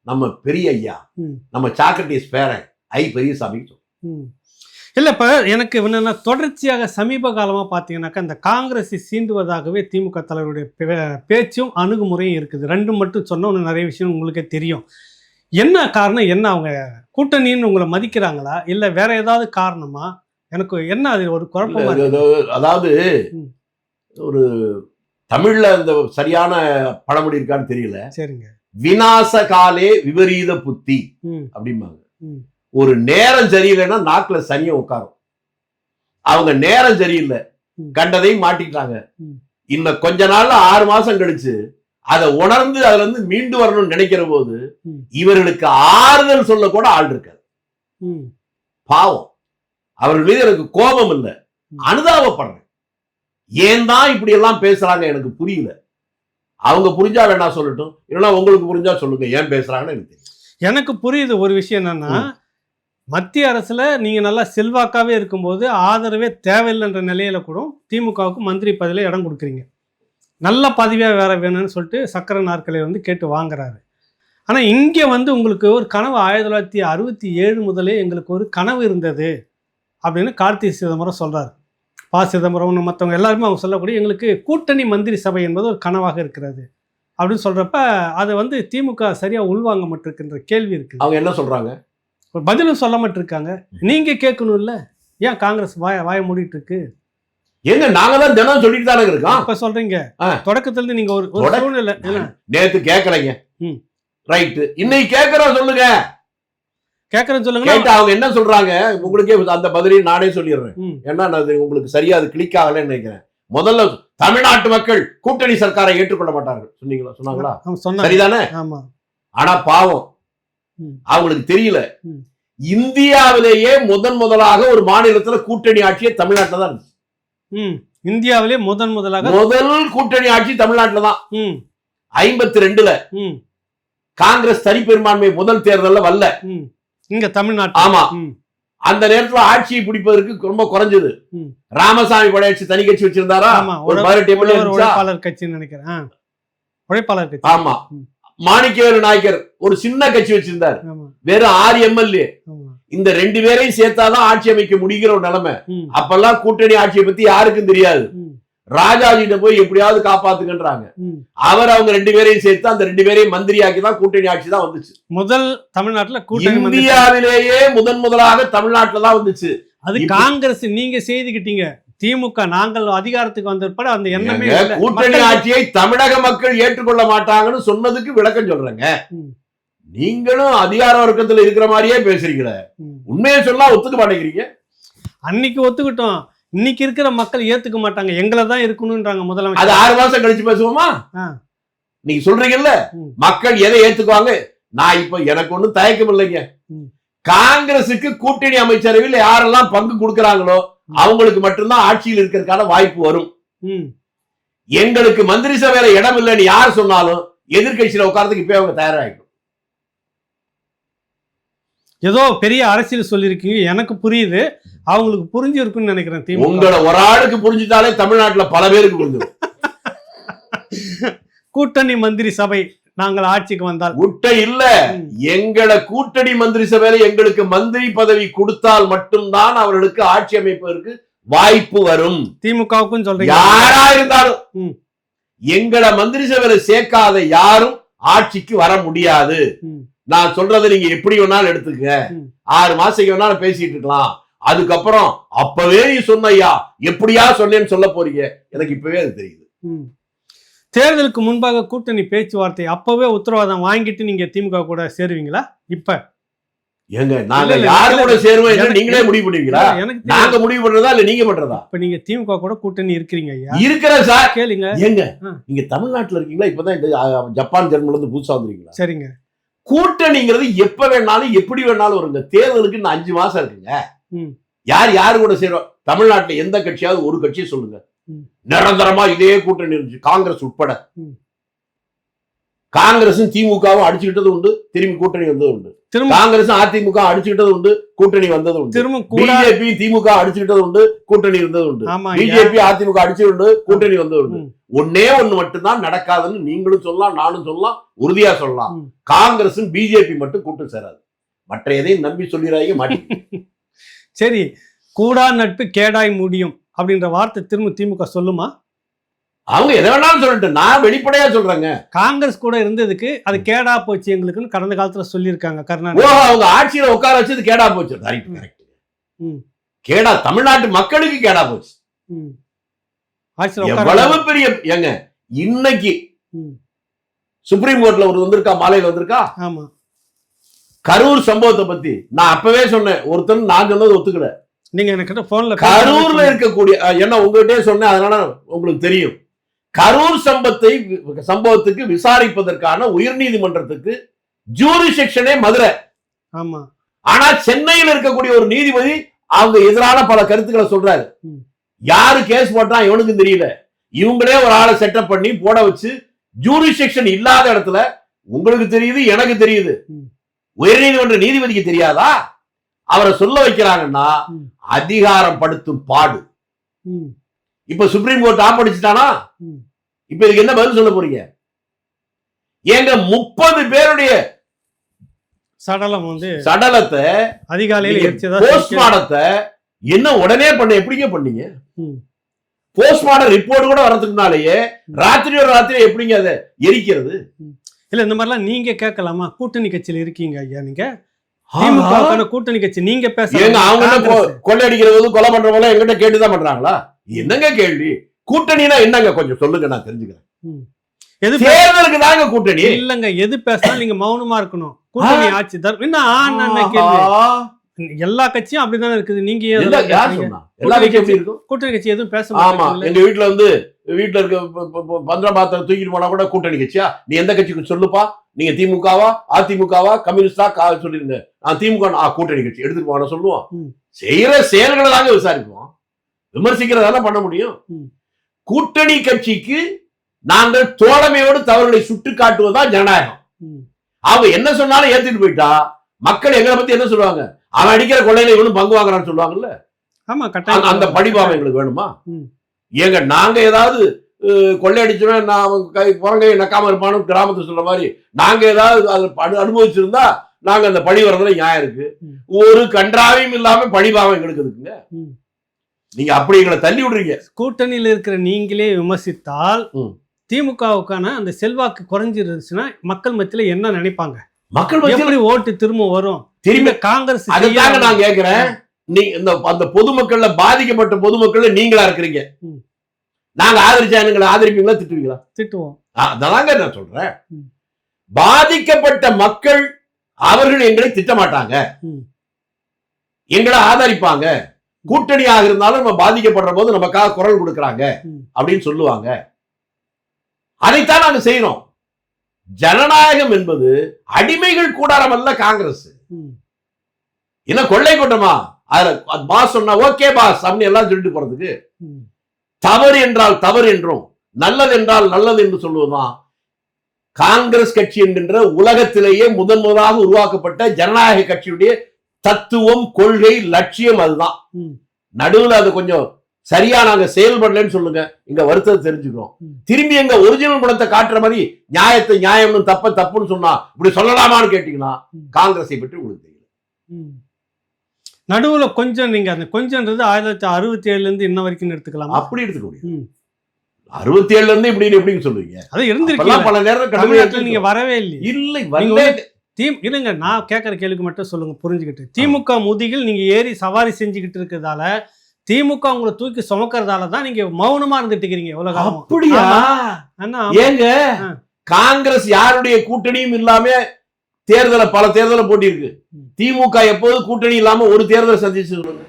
நம்ம பெரிய ஐயா, நம்ம சாக்ரட்டிஸ் பேரன் பெரியசாமி இல்ல. இப்ப எனக்கு என்னன்னா, தொடர்ச்சியாக சமீப காலமா பாத்தீங்கன்னாக்கா இந்த காங்கிரஸை சீண்டுவதாகவே திமுக தலைவருடைய பேச்சும் அணுகுமுறையும் இருக்குது. ரெண்டும் மட்டும் சொன்ன ஒன்று நிறைய விஷயம் உங்களுக்கே தெரியும். என்ன காரணம்? என்ன அவங்க கூட்டணின்னு உங்களை மதிக்கிறாங்களா இல்ல வேற ஏதாவது காரணமா? எனக்கு என்ன அது ஒரு குழப்பமா இருக்கு. அதாவது ஒரு தமிழ்ல இந்த சரியான பழமொழி இருக்கான்னு தெரியல. சரிங்க. விநாச காலே விபரீத புத்தி அப்படிம்பாங்க. ஒரு நேரம் சரியில்லைன்னா நாக்குல சனியை உட்காரும். அவங்க நேரம் சரியில்லை, கண்டதையும் மாட்டிக்கிட்டாங்க. இன்னும் கொஞ்ச நாள்ல 6 மாசம் கழிச்சு அதை உணர்ந்து அதுல இருந்து மீண்டு வரணும்னு நினைக்கிற போது இவர்களுக்கு ஆறுதல் சொல்ல கூட ஆள் இருக்காது. பாவம், அவர்கள் மீது எனக்கு கோபம் இல்லை, அனுதாபப்படுறேன். ஏன் தான் இப்படி எல்லாம் பேசுறாங்க எனக்கு புரியல. அவங்க புரிஞ்சா வேணா சொல்லட்டும், இல்லைன்னா உங்களுக்கு புரிஞ்சா சொல்லுங்க ஏன் பேசுறாங்கன்னு எனக்கு தெரியும். எனக்கு புரியுது. ஒரு விஷயம் என்னன்னா, மத்திய அரசுல நீங்க நல்லா செல்வாக்காவே இருக்கும்போது ஆதரவே தேவையில்லைன்ற நிலையில கூட திமுகவுக்கு மந்திரி பதவியில இடம் கொடுக்குறீங்க. நல்ல பதவியா வேற வேணும்னு சொல்லிட்டு சக்கர நாற்காலியை வந்து கேட்டு வாங்குறாரு. ஆனா இங்க வந்து உங்களுக்கு ஒரு கனவு 1967 முதலே எங்களுக்கு ஒரு கனவு இருந்தது அப்படின்னு கார்த்தி சிதம்பரம் சொல்றாரு. சிதம்பரம் மற்றவங்க எல்லாருமே அவங்க சொல்லக்கூடிய எங்களுக்கு கூட்டணி மந்திரி சபை என்பது ஒரு கனவாக இருக்கிறது அப்படின்னு சொல்றப்ப அதை வந்து திமுக சரியா உள்வாங்க மாட்டிருக்குன்ற கேள்வி இருக்கு. அவங்க என்ன சொல்றாங்க? ஒரு பதிலும் சொல்ல மாட்டிருக்காங்க. நீங்க கேட்கணும் இல்ல, ஏன் காங்கிரஸ் வாய மூடிட்டு இருக்கு? ஏங்க நாங்க தான் தினம் சொல்லிட்டு தானே இருக்கோம். இப்ப சொல்றீங்க தொடக்கத்துல இருந்து நீங்க ஒரு சூழ்நிலை நேத்து கேட்கலைங்க, ரைட், இன்னைக்கு கேட்கறோம், சொல்லுங்க, கேட்கறேன்னு சொல்லுங்க. அவங்க என்ன சொல்றாங்க உங்களுக்கே அந்த பதிலையும் நானே சொல்லிடுறேன். ஏன்னா உங்களுக்கு சரியா அது கிளிக் ஆகலன்னு நினைக்கிறேன். முதல்ல தமிழ்நாட்டு மக்கள் கூட்டணி சர்க்காரை ஏற்றுக்கொள்ள மாட்டார்கள் சொன்னீங்களா? சொன்னாங்களா? சரிதானே? ஆனா பாவம் அவங்களுக்கு தெரியல, இந்தியாவிலேயே முதலாக ஒரு மாநிலத்துல கூட்டணி ஆட்சியே தமிழ்நாட்டில் தான் இருந்துச்சு. இந்தியாவிலே முதலாக முதல் கூட்டணி ஆட்சி தமிழ்நாட்டில் தான். 52ல காங்கிரஸ் தனிப்பெரும்பான்மை முதல் தேர்தல்ல வரல இங்க தமிழ்நாட்டு. ஆமா, அந்த நேரத்துல ஆட்சியை பிடிப்பதற்கு ரொம்ப குறைஞ்சது. ராமசாமி படையாட்சி தனி கட்சி வச்சிருந்தாரா? உழைப்பாளர் கட்சி நினைக்கிறேன். உழைப்பாளர் கட்சி. ஆமா, மாணிக்கவேலு நாயக்கர் ஒரு சின்ன கட்சி வச்சிருந்தார், வெறும் 6 எம்எல்ஏ. இந்த 2 பேரையும் சேர்த்தாதான் ஆட்சி அமைக்க முடிகிற ஒரு நிலைமை. அப்பெல்லாம் கூட்டணி ஆட்சியை பத்தி யாருக்கும் தெரியாது. ராஜாஜிட்ட போய் எப்படியாவது காப்பாத்துக்கின்றாங்க. அவர் அவங்க 2 பேரையும் சேர்த்து அந்த 2 பேரையும் மந்திரியாக்கி தான் கூட்டணி ஆட்சி தான் வந்துச்சு. முதல் தமிழ்நாட்டுல இந்தியாவிலேயே முதலாக தமிழ்நாட்டுல தான் வந்துச்சு. அது காங்கிரஸ் நீங்க செய்துக்கிட்டீங்க. திமுக நாங்கள் அதிகாரத்துக்கு வந்திருப்ப அந்த எண்ணமே கூட்டணி ஆட்சியை தமிழக மக்கள் ஏற்றுக்கொள்ள மாட்டாங்கன்னு சொன்னதுக்கு விளக்கம் சொல்றேங்க. நீங்களும் அதிகார வர்க்கத்துல இருக்கிற மாதிரியே பேசுறீங்களே, உண்மையை சொன்னா ஒத்துக்க மாட்டேங்கிறீங்க. அன்னைக்கு ஒத்துக்கிட்டோம், இன்னைக்கு இருக்கிற மக்கள் ஏத்துக்க மாட்டாங்க, எங்களை தான் இருக்கணும்ன்றாங்க முதலமைச்சர். அது 6 மாசம் கழிச்சு பேசுவோமா? நீங்க சொல்றீங்கல்ல மக்கள் எதை ஏத்துக்குவாங்க. நான் இப்ப எனக்கு ஒண்ணும் தயக்கம் இல்லைங்க. காங்கிரசுக்கு கூட்டணி அமைச்சரவையில் யாரெல்லாம் பங்கு கொடுக்கறாங்களோ அவங்களுக்கு மட்டும்தான் ஆட்சியில் இருக்கிறதுக்கான வாய்ப்பு வரும். எங்களுக்கு மந்திரி சபையில இடம் இல்லைன்னு யார் சொன்னாலும் எதிர்கட்சியில உட்கார்றதுக்கு இப்ப அவங்க தயாராகிடும். ஏதோ பெரிய அரசியல் சொல்லியிருக்கீங்க, எனக்கு புரியுது. அவங்களுக்கு புரிஞ்சிருக்குன்னு நினைக்கிறேன். திமுக உங்களை ஒரு ஆளுக்கு புரிஞ்சுட்டாலே தமிழ்நாட்டுல பல பேருக்கு புரிஞ்சிடும். கூட்டணி மந்திரி சபை நாங்கள் ஆட்சிக்கு வந்தால் முட்டை இல்ல, எங்களை கூட்டணி மந்திரி சபையில எங்களுக்கு மந்திரி பதவி கொடுத்தால் மட்டும்தான் அவர்களுக்கு ஆட்சி அமைப்பதற்கு வாய்ப்பு வரும். திமுகவுக்கும் சொல்றீங்க. யாரா இருந்தாலும் எங்களை மந்திரி சபையில சேர்க்காத யாரும் ஆட்சிக்கு வர முடியாது. நான் சொல்றதை நீங்க எப்படி வேணாலும் எடுத்துக்க, 6 மாசத்துக்கு வேணாலும் பேசிட்டு இருக்கலாம். அதுக்கப்புறம் அப்பவே நீ சொன்னையா எப்படியா சொன்னேன்னு சொல்ல போறீங்க, எனக்கு இப்பவே அது தெரியுது. தேர்தலுக்கு முன்பாக கூட்டணி பேச்சுவார்த்தை அப்பவே உத்தரவாதம் வாங்கிட்டு நீங்க திமுக கூட சேருவீங்களா? இப்ப ஏங்க நாங்க யாரு கூட சேருவோம் நீங்களே முடிவு பண்ணுவீங்களா? நாங்க முடிவு பண்றதா இல்ல நீங்க பண்றதா? இப்ப நீங்க திமுக கூட கூட்டணி இருக்கிறீங்க ஐயா. இருக்கிற சார் கேளுங்க. ஏங்க நீங்க தமிழ்நாட்டுல இருக்கீங்களா? இப்பதான் ஜப்பான் ஜெர்மன்ல இருந்து புதுசா வந்துருக்கீங்களா? சரிங்க. கூட்டணிங்கிறது எப்ப வேணாலும் எப்படி வேணாலும் வருங்க. தேர்தலுக்கு இன்னும் 5 மாசம் இருக்குங்க. யாரு கூட சேரும்? தமிழ்நாட்டுல எந்த கட்சியாவது ஒரு கட்சியை சொல்லுங்க நிரந்தரமா இதே கூட்டணி இருந்துச்சு, காங்கிரஸ் உட்பட. காங்கிரசும் திமுகவும் அடிச்சுக்கிட்டது உண்டு, திரும்பி கூட்டணி வந்தது உண்டு. காங்கிரசும் அதிமுக அடிச்சுக்கிட்டது உண்டு, கூட்டணி வந்தது உண்டு. பிஜேபி திமுக அடிச்சுக்கிட்டது உண்டு, கூட்டணி இருந்தது உண்டு. பிஜேபி அதிமுக அடிச்சு உண்டு, கூட்டணி வந்தது உண்டு. ஒன்னே ஒண்ணு மட்டும்தான் நடக்காதுன்னு நீங்களும் சொல்லலாம், நானும் சொல்லலாம், உறுதியா சொல்லலாம். காங்கிரசும் பிஜேபி மட்டும் கூட்டம் சேராது. மற்ற எதையும் நம்பி சொல்லிடாதீங்க மாட்டேன். சரி, கூடா நட்பு கேடாய் முடியும் அப்படின்ற வார்த்தை திரும்ப திமுக சொல்லுமா? அவங்க எதை வேணாலும் சொல்லிட்டு, நான் வெளிப்படையா சொல்றேங்க. காங்கிரஸ் கூட இருந்ததுக்கு அது கேடா போச்சு எங்களுக்குன்னு கடந்த காலத்துல சொல்லியிருக்காங்க கருணாநிதி. அவங்க ஆட்சியில உட்கார வச்சது கேடா போச்சு. கேடா தமிழ்நாட்டு மக்களுக்கு கேடா போச்சு. எவ்வளவு பெரிய ஏங்க இன்னைக்கு சுப்ரீம் கோர்ட்ல ஒரு வந்திருக்கா, மாலையில வந்திருக்கா. ஆமா, கரூர் சம்பவத்தை பத்தி நான் அப்பவே சொன்னேன். ஒருத்தர் நான் சொன்னது ஒத்துக்கல. நீங்க எனக்கு போன்ல கரூர்ல இருக்கக்கூடிய என்ன உங்ககிட்டே சொன்னேன், அதனால உங்களுக்கு தெரியும். கரூர் சம்பவத்துக்கு விசாரிப்பதற்கான உயர்நீதிமன்றத்துக்கு ஜூரிசெக்ஷனே மதுரை. ஆமா, ஆனா சென்னையில் இருக்கக்கூடிய ஒரு நீதிபதி அவங்க எதிரான பல கருத்துக்களை சொல்றாரு. யாரு கேஸ் போட்டா இவனுக்கும் தெரியல. இவங்களே ஒரு ஆளை செட்டப் பண்ணி போட வச்சு ஜூரிசெக்ஷன் இல்லாத இடத்துல உங்களுக்கு தெரியுது, எனக்கு தெரியுது, உயர்நீதிமன்ற நீதிபதிக்கு தெரியாதா? அவரை சொல்ல வைக்கிறாங்கன்னா அதிகாரம் படுத்தும் பாடு. இப்ப சுப்ரீம் கோர்ட் ஆப்படிச்சுட்டானா? இப்ப இதுக்கு என்ன பதில் சொல்ல போறீங்க? ஏங்க 30 பேருடைய சடலத்தை அதிகாலையில் போஸ்ட்மார்ட்டத்தை என்ன உடனே பண்ண எப்படிங்க பண்ணீங்க? போஸ்ட்மார்ட்டம் ரிப்போர்ட் கூட வரதுக்குனாலேயே ராத்திரி எப்படிங்க அதை எரிக்கிறது? இல்ல இந்த மாதிரிலாம் நீங்க கேட்கலாமா? கூட்டணி கட்சியில இருக்கீங்க ஐயா, நீங்க திமுக கூட்டணி கட்சி, நீங்க பேசுறீங்க. அவங்க கொள்ளையடிக்கிறது கொலை பண்றவங்க எங்கிட்ட கேட்டுதான் பண்றாங்களா? என்னங்க கேள்வி? கூட்டணினா என்னங்க கொஞ்சம் சொல்லுங்க, நான் தெரிஞ்சுக்கிறேன். தேர்தலுக்கு தாங்க கூட்டணி இல்லங்க. எது பேசினாலும் நீங்க மௌனமா இருக்கணும். கூட்டணி ஆட்சி எல்லா கட்சியும் அப்படிதான் இருக்குது. நீங்க கூட்டணி கட்சி எதுவும் பேச முடியாது. எங்க வீட்டுல இருக்க பந்திரபாத்திரம் தூக்கிட்டு போனா கூட கூட்டணி கட்சியா? நீ எந்த கட்சிக்கு சொல்லுப்பா. நீங்க திமுகவா, அதிமுகவா, கம்யூனிஸ்டா சொல்லிருங்க. திமுக கூட்டணி கட்சி எடுத்துட்டு போன சொல்லுவோம். செய்யற செயல்களை தாங்க விசாரிப்போம், விமர்சிக்கிறதால பண்ண முடியும். கூட்டணி கட்சிக்கு நாங்கள் தோழமையோடு தவறுகளை சுட்டு காட்டுவதுதான் ஜனநாயகம். அவங்க என்ன சொன்னாலும் ஏத்துட்டு போயிட்டா மக்கள் எங்களை பத்தி என்ன சொல்லுவாங்க? அவன் அடிக்கிற கொள்ளையில இவனும் பங்கு வாங்குறான்னு சொல்லுவாங்கல்ல. அந்த படிபாவம் எங்களுக்கு வேணுமா? ஏங்க நாங்க ஏதாவது கொள்ளையடிச்சவன் புறங்கை நக்காம இருப்பானு கிராமத்தை சொல்ற மாதிரி நாங்க ஏதாவது அனுபவிச்சிருந்தா நாங்க அந்த பழி வரதுல நியாயம் இருக்கு. ஒரு கன்றாவையும் இல்லாம பழிபாவம் எங்களுக்கு இருக்குங்க. நீங்க அப்படி எங்களை தள்ளி விடுறீங்க. கூட்டணியில் இருக்கிற நீங்களே விமர்சித்தால் திமுகவுக்கான அந்த செல்வாக்கு குறைஞ்சிருச்சுன்னா மக்கள் மத்தியில என்ன நினைப்பாங்க? மக்கள் எப்படி ஓட்டு திரும்ப வரும்? திரும்ப காங்கிரஸ். அதுதாங்க நான் கேட்கிறேன். நீ அந்த பொதுமக்கள்ல பாதிக்கப்பட்ட பொதுமக்கள் நீங்களா இருக்கிறீங்க. நாங்க ஆதரிச்சா எங்களை ஆதரிப்பீங்களா, திட்டுவீங்களா? திட்டுவோம். அதாங்க நான் சொல்றேன். பாதிக்கப்பட்ட மக்கள் அவர்கள் எங்களை திட்டமாட்டாங்க, எங்களை ஆதரிப்பாங்க. கூட்டணியாக இருந்தாலும் நம்ம பாதிக்கப்படுற போது நமக்காக குரல் கொடுக்கறாங்க அப்படின்னு சொல்லுவாங்க. அதைத்தான் நாங்க செய்யறோம். ஜனநாயகம் என்பது அடிமைகள் கூடாரம் அல்ல. காங்கிரஸ் என்ன கொள்ளை கூட்டமா? அதுல பாஸ் சொன்னா ஓகே பாஸ் அப்படின்னு எல்லாம் சொல்லிட்டு போறதுக்கு, தவறு என்றால் தவறு என்றும் நல்லது என்றால் நல்லது என்று சொல்லுவதுதான் காங்கிரஸ் கட்சி என்கின்ற உலகத்திலேயே முதலாக உருவாக்கப்பட்ட ஜனநாயக கட்சியுடைய தத்துவம், கொள்கை, லட்சியம் அதுதான். ம். நடுவுல அது கொஞ்சம் சரியா நாங்க செயல்படலன்னு சொல்லுங்க, இங்க வருத்தத்தை தெரிஞ்சுக்கிறோம். திரும்பி எங்க ஒரிஜினல் குணத்தை காட்டுற மாதிரி நியாயத்தை நியாயம்னு தப்புன்னு சொன்னா இப்படி சொல்லலாமான்னு கேட்டீங்கன்னா காங்கிரஸை பற்றி உங்களுக்கு தெரியல. நடுவுல கொஞ்சம் நீங்க அந்த கொஞ்சம்ன்றது 1967 இருந்து இன்ன வரைக்கும் எடுத்துக்கலாம். அப்படி எடுத்துக்க முடியும். 67 இருந்து இப்படின்னு எப்படி சொல்லுவீங்க? அது இருந்திருக்கீங்க. பல நேரம் தமிழ்நாட்டுல நீங்க வரவே இல்லை. இல்லை இருங்க, நான் கேட்கற கேள்விக்கு மட்டும் சொல்லுங்க புரிஞ்சுக்கிட்டு. திமுக முதுகில் நீங்க ஏறி சவாரி செஞ்சுக்கிட்டு இருக்கிறதால, திமுக உங்களை தூக்கி சுமக்கிறதால தான் நீங்க மௌனமா இருந்துட்டு இருக்கீங்க இவ்வளவு காலம். அப்படியா? ஏங்க காங்கிரஸ் யாருடைய கூட்டணியும் இல்லாம பல தேர்தலை போட்டிருக்கு. திமுக எப்போது கூட்டணி இல்லாம ஒரு தேர்தலை சந்திச்சு சொல்லுங்க.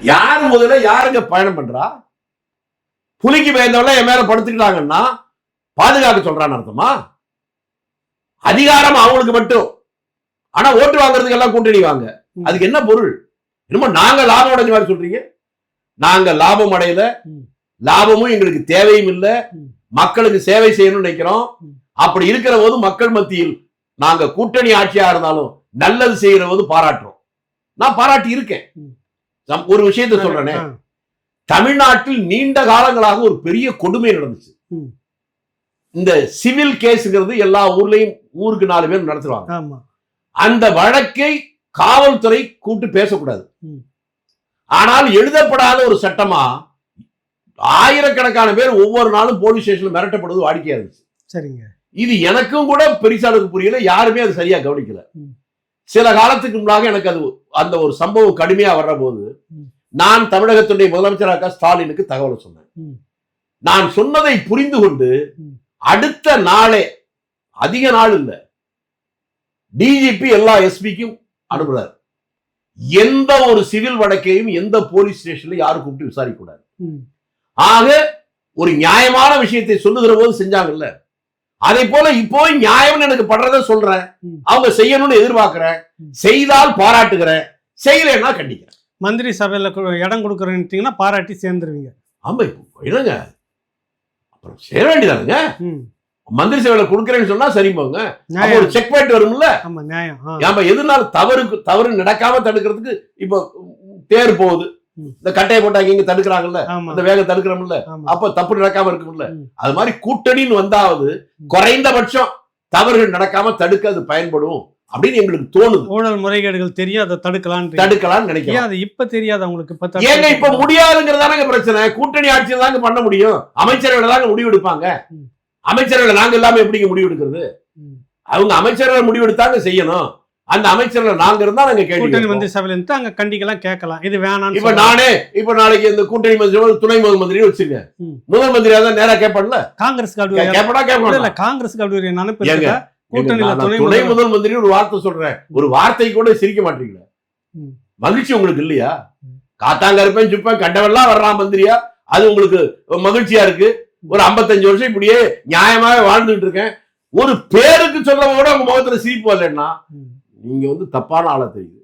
யாரு முதல்ல யாருங்க பயணம் பண்றா? புலிக்கு பயந்தவள என் மேல படுத்துக்கிட்டாங்கன்னா பாதுகாக்க சொல்றான்னு அர்த்தமா? அதிகாரம் அவங்களுக்கு மட்டும், ஆனா ஓட்டு வாங்குறதுக்கு எல்லாம் கூட்டணி வாங்க. அதுக்கு என்ன பொருள்? என்னமோ நாங்க லாபம் அடைஞ்ச மாதிரி சொல்றீங்க. நாங்க லாபம் அடையல, லாபமும் எங்களுக்கு தேவையும் இல்லை, மக்களுக்கு சேவை செய்யணும்னு நினைக்கிறோம். அப்படி இருக்கிற போது மக்கள் மத்தியில் நாங்க கூட்டணி ஆட்சியா இருந்தாலும் நல்லது செய்யற போது பாராட்டுறோம். நான் பாராட்டி இருக்கேன். ஒரு விஷயத்த சொல்றேனே, தமிழ்நாட்டில் நீண்ட காலங்களாக ஒரு பெரிய கொடுமை நடந்துச்சு. இந்த சிவில் கேஸ்ங்கிறது எல்லா ஊர்லயும் ஊருக்கு 4 பேர் நடத்துவாங்க. அந்த வழக்கை காவல்துறை கூட்டு பேசக்கூடாது. ஆனால் எழுதப்படாத ஒரு சட்டமா ஆயிரக்கணக்கான பேர் ஒவ்வொரு நாளும் போலீஸ் ஸ்டேஷன்ல மிரட்டப்படுவது வாடிக்கையா இருந்துச்சு. சரிங்க. இது எனக்கும் கூட பெரிசாலுக்கு புரியல, யாருமே அது சரியா கவனிக்கல. சில காலத்துக்கு முன்னாக எனக்கு அது அந்த ஒரு சம்பவம் கடுமையா வர்ற போது நான் தமிழகத்துடைய முதலமைச்சராக ஸ்டாலினுக்கு தகவல் சொன்னேன். நான் சொன்னதை புரிந்து கொண்டு அடுத்த நாளே, அதிக நாள் இல்ல, டிஜிபி எல்லா எஸ்பிக்கும் அனுப்புறாரு. எந்த ஒரு சிவில் வழக்கையும் எந்த போலீஸ் ஸ்டேஷன்ல யாரும் கூப்பிட்டு விசாரிக்க கூடாது. ஆக ஒரு நியாயமான விஷயத்தை சொல்லுகிற போது செஞ்சாங்கல்ல, அதை போல இப்போ நியாயம்னு எனக்கு படுறத சொல்றேன். அவங்க செய்யணும்னு எதிர்பார்க்கிறேன். செய்தால் பாராட்டுகிறேன், செய்யலைன்னா கண்டிக்கிறேன். மந்திரி சபையில இடம் கொடுக்குறேன்னு பாராட்டி சேர்ந்துருவீங்க. ஆமா, என்னங்க அப்புறம் சேர வேண்டியதானுங்க. மந்திரி சபையில கொடுக்குறேன்னு சொன்னா சரி போங்க, ஒரு செக் பாயிண்ட் வரும்ல. ஆமா, நியாயம். ஆமா, எதுனால தவறு நடக்காம தடுக்கிறதுக்கு இப்போ தேர் போகுது, இந்த கட்டையை போட்டாங்க இங்க தடுக்கிறாங்கல்ல, அந்த வேகம் தடுக்கிறோம்ல, அப்ப தப்பு நடக்காம இருக்கும்ல. அது மாதிரி கூட்டணின்னு வந்தாவது குறைந்தபட்சம் தவறுகள் நடக்காம தடுக்க அது பயன்படும் அப்படின்னு எங்களுக்கு தோணுது. ஊழல் முறைகேடுகள் தெரியும், அதை தடுக்கலாம்னு நினைக்கிறேன். அது இப்ப தெரியாது அவங்களுக்கு. ஏங்க இப்ப முடியாதுங்கிறதானங்க பிரச்சனை. கூட்டணி ஆட்சியை தாங்க பண்ண முடியும், அமைச்சர்கள் தாங்க முடிவு எடுப்பாங்க. அமைச்சர்கள் நாங்க எல்லாமே எப்படிங்க முடிவு எடுக்கிறது? அவங்க அமைச்சர்கள் முடிவு எடுத்தாங்க செய்யணும். அந்த அமைச்சர்கள் நாங்க இருந்தா நாங்க கூட்டணி மந்திரி சபையில இருந்து அங்க கண்டிக்கலாம், கேட்கலாம். இது வேணாம். இப்ப நாளைக்கு இந்த கூட்டணி மந்திரி துணை முதல் மந்திரி வச்சுங்க, முதல் மந்திரியா தான் நேரா கேட்பான்ல. காங்கிரஸ் காங்கிரஸ் துணை முதல் மந்திரி ஒரு வார்த்தை சொல்றேன், ஒரு வார்த்தை கூட சிரிக்க மாட்டீங்களா? மகிழ்ச்சி உங்களுக்கு இல்லையா? காத்தாங்க இருப்பேன் சுப்பேன் கண்டவெல்லாம் வர்றான் மந்திரியா, அது உங்களுக்கு மகிழ்ச்சியா இருக்கு. ஒரு 55 வருஷம் இப்படியே நியாயமாக வாழ்ந்துட்டு இருக்கேன், ஒரு பேருக்கு சொல்ல கூட உங்க முகத்துல சிரிப்பு வரலன்னா நீங்க தப்பான ஆளா தெரியுது.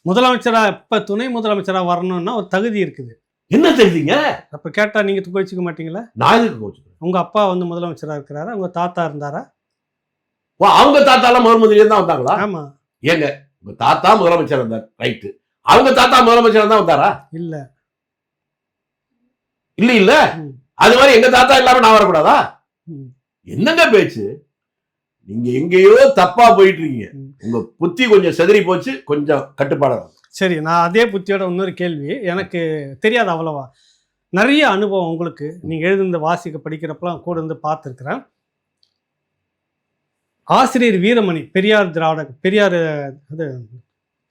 முதலமைச்சரா இப்ப துணை முதலமைச்சரா வரணும்னா ஒரு தகுதி இருக்குது. என்ன தெரியுங்க? அப்ப கேட்டா நீங்க கோச்சிக்க மாட்டீங்களா? நான் எதுக்கு கோச்சுக்கிறேன்? உங்க அப்பா முதலமைச்சரா இருக்கிறாரா? உங்க தாத்தா இருந்தாரா? அவங்க தாத்தா எல்லாம் முதல் மந்திரியா தான் வந்தாங்களா? ஆமா. ஏங்க உங்க தாத்தா முதலமைச்சர் இருந்தார், ரைட்டு. அவங்க தாத்தா முதலமைச்சர் தான் வந்தாரா? இல்ல இல்ல இல்ல. அது மாதிரி எங்க தாத்தா இல்லாம நான் வரக்கூடாதா? என்னங்க பேச்சு? நீங்க எங்கேயோ தப்பா போயிட்டு இருக்கீங்க. உங்க புத்தி கொஞ்சம் செதறி போச்சு, கொஞ்சம் கட்டுப்பாடு. சரி, நான் அதே புத்தியோட இன்னொரு கேள்வி. எனக்கு தெரியாது அவ்வளவா, நிறைய அனுபவம் உங்களுக்கு. நீங்க எழுதுந்த வாசிக்க படிக்கிறப்பெல்லாம் கூட இருந்து பார்த்துருக்கிறேன். ஆசிரியர் வீரமணி, பெரியார்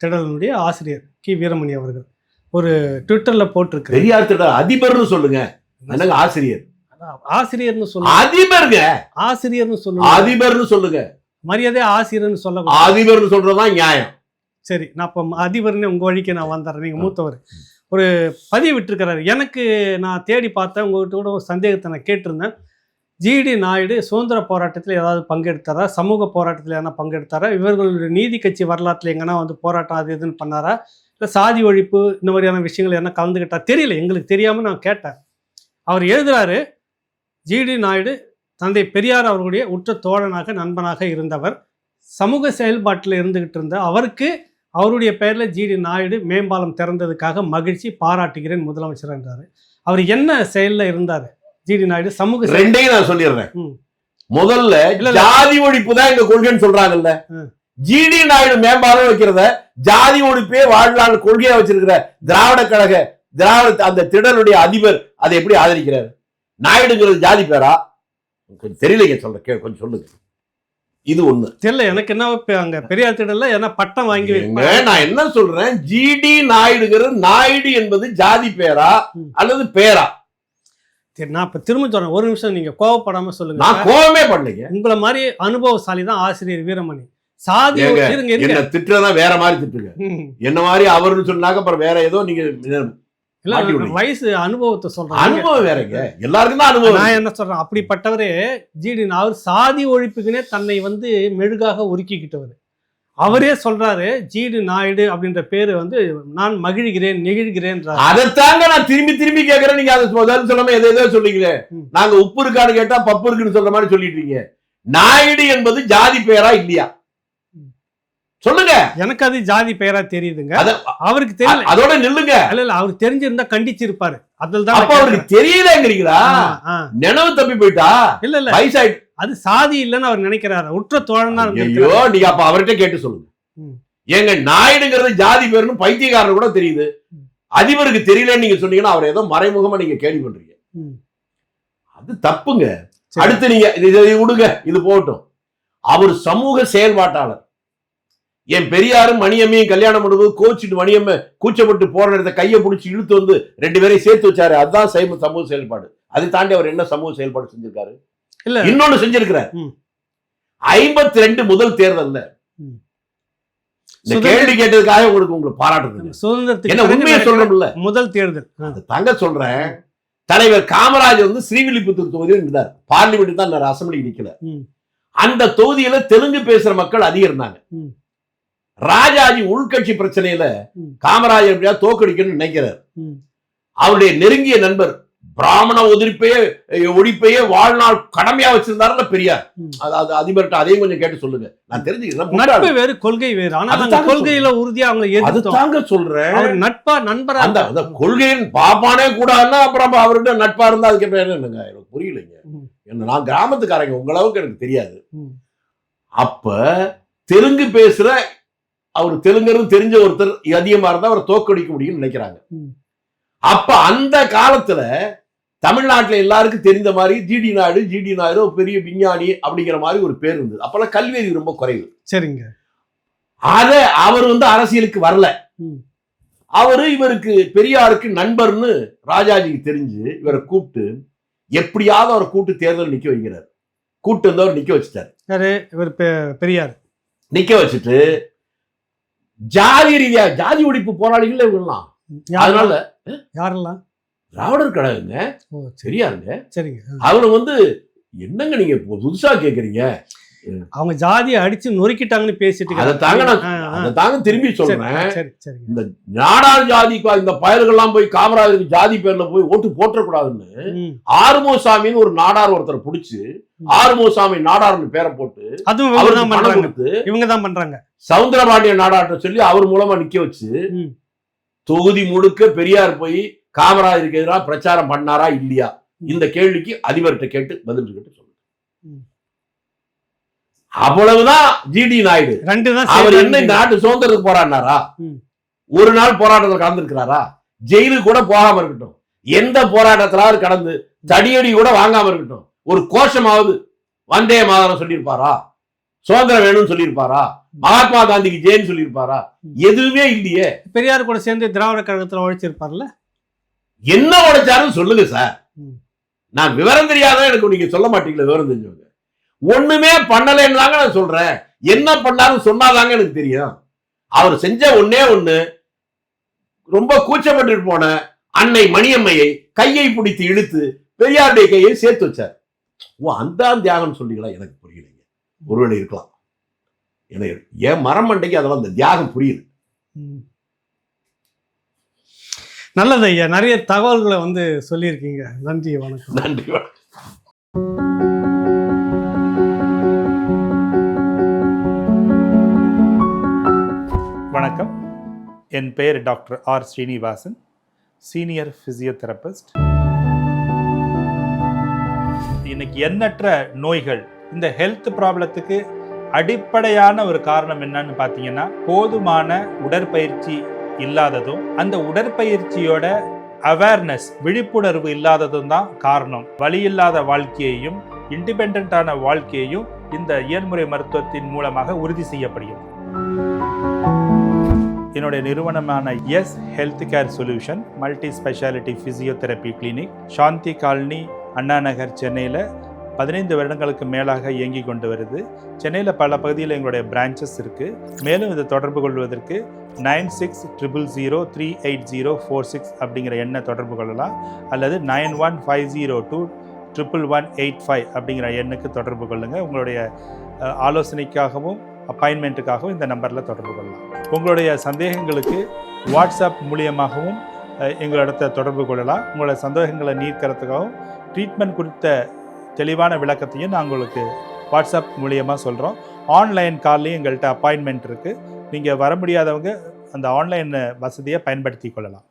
திடலினுடைய ஆசிரியர் கி வீரமணி அவர்கள் ஒரு ட்விட்டர்ல போட்டிருக்காரு. பெரியார் திடல் அதிபர்னு சொல்லுங்க, ஆசிரியர். ஆசிரியர்னு சொல்லுங்க. அதிபர்ங்க, ஆசிரியர்னு சொல்லுங்க. அதிபர்னு சொல்லுங்க. மரியாதை ஆசிரியர்னு சொல்ல. அதிபர்னு சொல்றதுதான் நியாயம். சரி, நான் இப்ப அதிபர்னு உங்க வழிக்கு நான் வந்துடுறேன். நீங்க மூத்தவர். ஒரு பதிவு விட்டுருக்கிறாரு. எனக்கு நான் தேடி பார்த்தேன், உங்ககிட்ட கூட ஒரு சந்தேகத்தை நான் கேட்டிருந்தேன். ஜிடி நாயுடு சுதந்திர போராட்டத்தில் ஏதாவது பங்கெடுத்தாரா? சமூக போராட்டத்தில் எதனா பங்கெடுத்தாரா? இவர்களுடைய நீதி கட்சி வரலாற்றில் எங்கன்னா போராட்டம் அது எதுன்னு பண்ணாரா? இல்லை சாதி ஒழிப்பு இந்த மாதிரியான விஷயங்கள் என்ன கலந்துக்கிட்டா? தெரியல, எங்களுக்கு தெரியாமல் நான் கேட்டேன். அவர் எழுதுறாரு, ஜிடி நாயுடு தந்தை பெரியார் அவர்களுடைய உற்ற தோழனாக நண்பனாக இருந்தவர். சமூக செயல்பாட்டில் இருந்துகிட்டு இருந்த அவருக்கு அவருடைய பெயரில் ஜிடி நாயுடு மேம்பாலம் திறந்ததுக்காக மகிழ்ச்சி, பாராட்டுகிறேன் முதலமைச்சர் என்றாரு. அவர் என்ன செயல்ல இருந்தாரு ஜிடி நாயுடு? சமூக ரெண்டையும் நான் சொல்லிடுறேன். ம். முதல்ல இல்ல. ஜாதி ஒழிப்பு தான் எங்க கொள்கைன்னு சொல்றாங்கல்ல. ஜிடி நாயுடு மேம்பாலம் வைக்கிறத ஜாதி ஒழிப்பே வாழ்நாள் கொள்கையா வச்சிருக்கிற திராவிட அந்த திடலுடைய அதிபர் அதை எப்படி ஆதரிக்கிறார்? நாயுடுங்கிறது ஜாதி பேரா? கொஞ்சம் தெரியலைங்க, சொல்றேன், கொஞ்சம் சொல்லுங்க. இது ஒண்ணு தெரியல எனக்கு. என்ன அங்க பெரியார் திடல்ல என்ன பட்டம் வாங்கி நான் என்ன சொல்றேன், ஜிடி நாயுடுங்கிறது நாயுடு என்பது ஜாதி பேரா அல்லது பேரா? சரி, நான் இப்ப திரும்ப சொல்றேன், ஒரு நிமிஷம் நீங்க கோவப்படாம சொல்லுங்க. நான் கோவமே பண்ணலைங்க. உங்களை மாதிரி அனுபவசாலி தான் ஆசிரியர் வீரமணி. சாதி என்ன திட்டுறதா வேற மாதிரி திட்டுங்க. என்ன மாதிரி அவர்னு சொன்னாக்க அப்புறம் வேற ஏதோ நீங்க வயசு அனுபவத்தை சொல்றேன். அனுபவம் வேறங்க, எல்லாருக்கும் தான் அனுபவம். நான் என்ன சொல்றேன், அப்படிப்பட்டவரே ஜிடி அவர் சாதி ஒழிப்புக்குனே தன்னை வந்து மெழுகாக உருக்கிக்கிட்டவர். அவரே சொல்றாரு, ஜிடி நாயுடு அப்படின்ற பேரு வந்து நான் மகிழ்கிறேன், நெகிழ்கிறேன். அதைத்தாங்க நான் திரும்பி திரும்பி கேட்கிறேன். நீங்க அதை சொல்லாம எதோ சொல்லிக்கிறேன். நாங்க உப்பு இருக்கான்னு கேட்டா பப்பு இருக்குன்னு சொல்ற மாதிரி சொல்லிட்டு இருக்கீங்க. நாயுடு என்பது ஜாதி பெயரா இல்லையா சொல்லுங்க. எனக்கு அது ஜாதி பெயரா தெரியுதுங்க. அவருக்கு தெரியல. அதோட நில்லுங்க. இல்ல அவருக்கு தெரிஞ்சிருந்தா கண்டிச்சிருப்பாரு. அதுதான் அப்ப அவருக்கு தெரியலங்கிறீங்களா? நினைவு தப்பி போயிட்டா? இல்ல இல்ல, வயசாயிட்டு அது சாதி இல்லன்னு அவர் நினைக்கிறாரு. உற்ற தோழன் தான். ஐயோ, நீங்க அப்ப அவர்கிட்ட கேட்டு சொல்லுங்க. ஏங்க நாயுடுங்கிறது ஜாதி பேருன்னு பைத்தியக்காரன் கூட தெரியுது, அதிபருக்கு தெரியலன்னு நீங்க சொன்னீங்கன்னா அவர் ஏதோ மறைமுகமா நீங்க கேள்வி பண்றீங்க. அது தப்புங்க. அடுத்து நீங்க இதை விடுங்க, இது போகட்டும். அவர் சமூக செயல்பாட்டாளர். என் பெரியாரும் மணியம்மையும் கல்யாணம் பண்ணும்போது கோச்சிட்டு மணியம்மை கூச்சப்பட்டு போற இடத்த கையை பிடிச்சி இழுத்து வந்து 2 பேரையும் சேர்த்து வச்சாரு. அதுதான் சமூக செயல்பாடு. அதை தாண்டி அவர் என்ன சமூக செயல்பாடு செஞ்சிருக்காரு? இல்ல, இன்னொன்னு செஞ்சிருக்கிறார். 52 முதல் தேர்தல்ல இந்த கேள்வி கேட்டதுக்காக உங்களுக்கு பாராட்டுது. சுதந்திரத்துக்கு என்ன உண்மையை சொல்றோம்ல, முதல் தேர்தல் தாங்க சொல்றேன். தலைவர் காமராஜர் வந்து ஸ்ரீவில்லிபுத்தூர் தொகுதியில் இருந்தார். பார்லிமெண்ட் தான் அசம்பிளி நிக்கல. அந்த தொகுதியில தெலுங்கு பேசுற மக்கள் அதிகம் இருந்தாங்க. ராஜாஜி உள்கட்சி பிரச்சனையில காமராஜர் எப்படியா தோக்கடிக்கணும்னு நினைக்கிறார். அவருடைய நெருங்கிய நண்பர் பிராமண ஒழிப்பையே வாழ்நாள் கடமையா வச்சிருந்தாருல பெரியார். அதாவது அதிபர்கிட்ட அதையும் கொஞ்சம் கேட்டு சொல்லுங்க, நான் தெரிஞ்சுக்கிறேன். வேறு கொள்கை வேறு, ஆனா கொள்கையில உறுதியா அவங்க தாங்க சொல்றேன். நட்பா நண்பரா அந்த கொள்கையின் பாப்பானே கூடாதுன்னா அப்புறம் அவர்கிட்ட நட்பா இருந்தா அதுக்கு பேர் என்னங்க? எனக்கு புரியலைங்க. என்ன, நான் கிராமத்துக்காரங்க, உங்க அளவுக்கு எனக்கு தெரியாது. அப்ப தெலுங்கு பேசுற அவர் தெலுங்கரும் தெரிஞ்ச ஒருத்தர் அதிகமா இருந்தா அவரை தோக்கடிக்க முடியும்னு நினைக்கிறாங்க. அப்ப அந்த காலத்துல தமிழ்நாட்டுல எல்லாருக்கும் தெரிந்த மாதிரி ஜிடி நாயுடு பெரிய விஞ்ஞானி அப்படிங்கிற மாதிரி ஒரு பேர் இருந்தது. அப்பெல்லாம் கல்வி ரொம்ப குறைவு. சரிங்க. அத அவர் வந்து அரசியலுக்கு வரல. அவரு இவருக்கு பெரியாருக்கு நண்பர்னு ராஜாஜிக்கு தெரிஞ்சு இவரை கூப்பிட்டு எப்படியாவது அவரை கூப்பிட்டு தேர்தல் நிக்க வைக்கிறார். கூப்பிட்டு வந்தவர் நிக்க வச்சுட்டாரு. இவர் பெரியார் நிக்க வச்சுட்டு ஜாதி ரீதியா ஜாதி ஒழிப்பு போராளிகள் இவங்கலாம். அதனால யாரெல்லாம் திராவிடர் கழகங்க, சரியாருங்க. சரிங்க. அவரு வந்து என்னங்க நீங்க புதுசா கேக்குறீங்க? அவங்க ஜாதியை அடிச்சு நொறுக்கிட்டாங்கன்னு பேசிட்டு தாங்க திரும்பி சொல்றேன். இந்த நாடார் ஜாதி இந்த பயல்கள்லாம் போய் காமராஜருக்கு ஜாதி பேர்ல போய் ஓட்டு போட்டக்கூடாதுன்னு ஆறுமுகசாமின்னு ஒரு நாடார் ஒருத்தரை பிடிச்சு ஆறுமுகசாமி நாடார்னு பேரை போட்டு இவங்க தான் பண்றாங்க. சவுந்தரபாண்டிய நாடார்ட்ட சொல்லி அவர் மூலமா நிக்க வச்சு தொகுதி முழுக்க பெரியார் போய் காமராஜருக்கு எதிராக பிரச்சாரம் பண்ணாரா இல்லையா? இந்த கேள்விக்கு அதிபர்கிட்ட கேட்டு பதில் கேட்டு சொல்லுங்க. அவ்வளவுதான் ஜிடி நாயுடு. அவர் என்ன இந்த நாட்டு சுதந்திரத்துக்கு போராடினாரா? ஒரு நாள் போராட்டத்தில் கலந்துருக்கிறாரா? ஜெயிலுக்கு கூட போகாம இருக்கட்டும், எந்த போராட்டத்திலாவது கடந்து தடியடி கூட வாங்காம இருக்கட்டும், ஒரு கோஷமாவது வந்தே மாதரம் சொல்லியிருப்பாரா? சுதந்திரம் வேணும்னு சொல்லியிருப்பாரா? மகாத்மா காந்திக்கு ஜெயின் சொல்லியிருப்பாரா? எதுவுமே இல்லையே. பெரியார் கூட சேர்ந்து திராவிட கழகத்துல உழைச்சிருப்பார்ல. என்ன உழைச்சாருன்னு சொல்லுங்க சார். நான் விவரம் தெரியாத எனக்கு நீங்க சொல்ல மாட்டீங்களா? விவரம் தெரிஞ்சவங்க ஒண்ணுமே பண்ணலன்னு தாங்க நான் சொல்றேன். என்ன பண்ணாருன்னு சொன்னாதாங்க எனக்கு தெரியும். அவர் செஞ்ச ஒன்னே ஒண்ணு, ரொம்ப கூச்சப்பட்டு போன அன்னை மணியம்மையை கையை பிடித்து இழுத்து பெரியாருடைய கையை சேர்த்து வச்சார். ஓ, அந்த தியாகம் சொல்லிங்களா? எனக்கு புரியலைங்க. ஒருவேளை இருக்கலாம். ஏன் மரமண்டைக்கு அதெல்லாம் அந்த தியாகம் புரியுது. நல்லது ஐயா, நிறைய தகவல்களை வந்து சொல்லியிருக்கீங்க. நன்றி, வணக்கம். நன்றி, வணக்கம். என் பெயர் doctor R Srinivasan, senior physiotherapist. இன்னைக்கு எண்ணற்ற நோய்கள், இந்த ஹெல்த் ப்ராப்ளத்துக்கு அடிப்படையான ஒரு காரணம் என்னன்னு பார்த்தீங்கன்னா, போதுமான உடற்பயிற்சி இல்லாததும், அந்த உடற்பயிற்சியோட அவேர்னஸ், விழிப்புணர்வு இல்லாததும் தான் காரணம். வலி இல்லாத வாழ்க்கையையும் இண்டிபெண்டான வாழ்க்கையையும் இந்த இயன்முறை மருத்துவத்தின் மூலமாக உறுதி செய்யப்படுகிறது. என்னுடைய நிறுவனமான S health care solution multi specialty physiotherapy clinic, Shanthi colony, Anna Nagar, சென்னையில் 15 வருடங்களுக்கு மேலாக இயங்கி கொண்டு வருது. சென்னையில் பல பகுதியில் எங்களுடைய பிரான்ச்சஸ் இருக்குது. மேலும் இதை தொடர்பு கொள்வதற்கு 9600038046 அப்படிங்கிற எண்ணை தொடர்பு கொள்ளலாம், அல்லது 9150211185 அப்படிங்கிற எண்ணுக்கு தொடர்பு கொள்ளுங்கள். உங்களுடைய ஆலோசனைக்காகவும் அப்பாயின்மெண்ட்டுக்காகவும் இந்த நம்பரில் தொடர்பு கொள்ளலாம். உங்களுடைய சந்தேகங்களுக்கு வாட்ஸ்அப் மூலியமாகவும் எங்களிடத்தை தொடர்பு கொள்ளலாம். உங்களுடைய சந்தேகங்களை நீக்கிறதுக்காகவும் ட்ரீட்மெண்ட் குறித்த தெளிவான விளக்கத்தையும் நான் உங்களுக்கு வாட்ஸ்அப் மூலியமாக சொல்கிறோம். ஆன்லைன் கால்லையும் எங்கள்கிட்ட அப்பாயின்மெண்ட் இருக்குது. நீங்கள் வர முடியாதவங்க அந்த ஆன்லைன் வசதியை பயன்படுத்தி கொள்ளலாம்.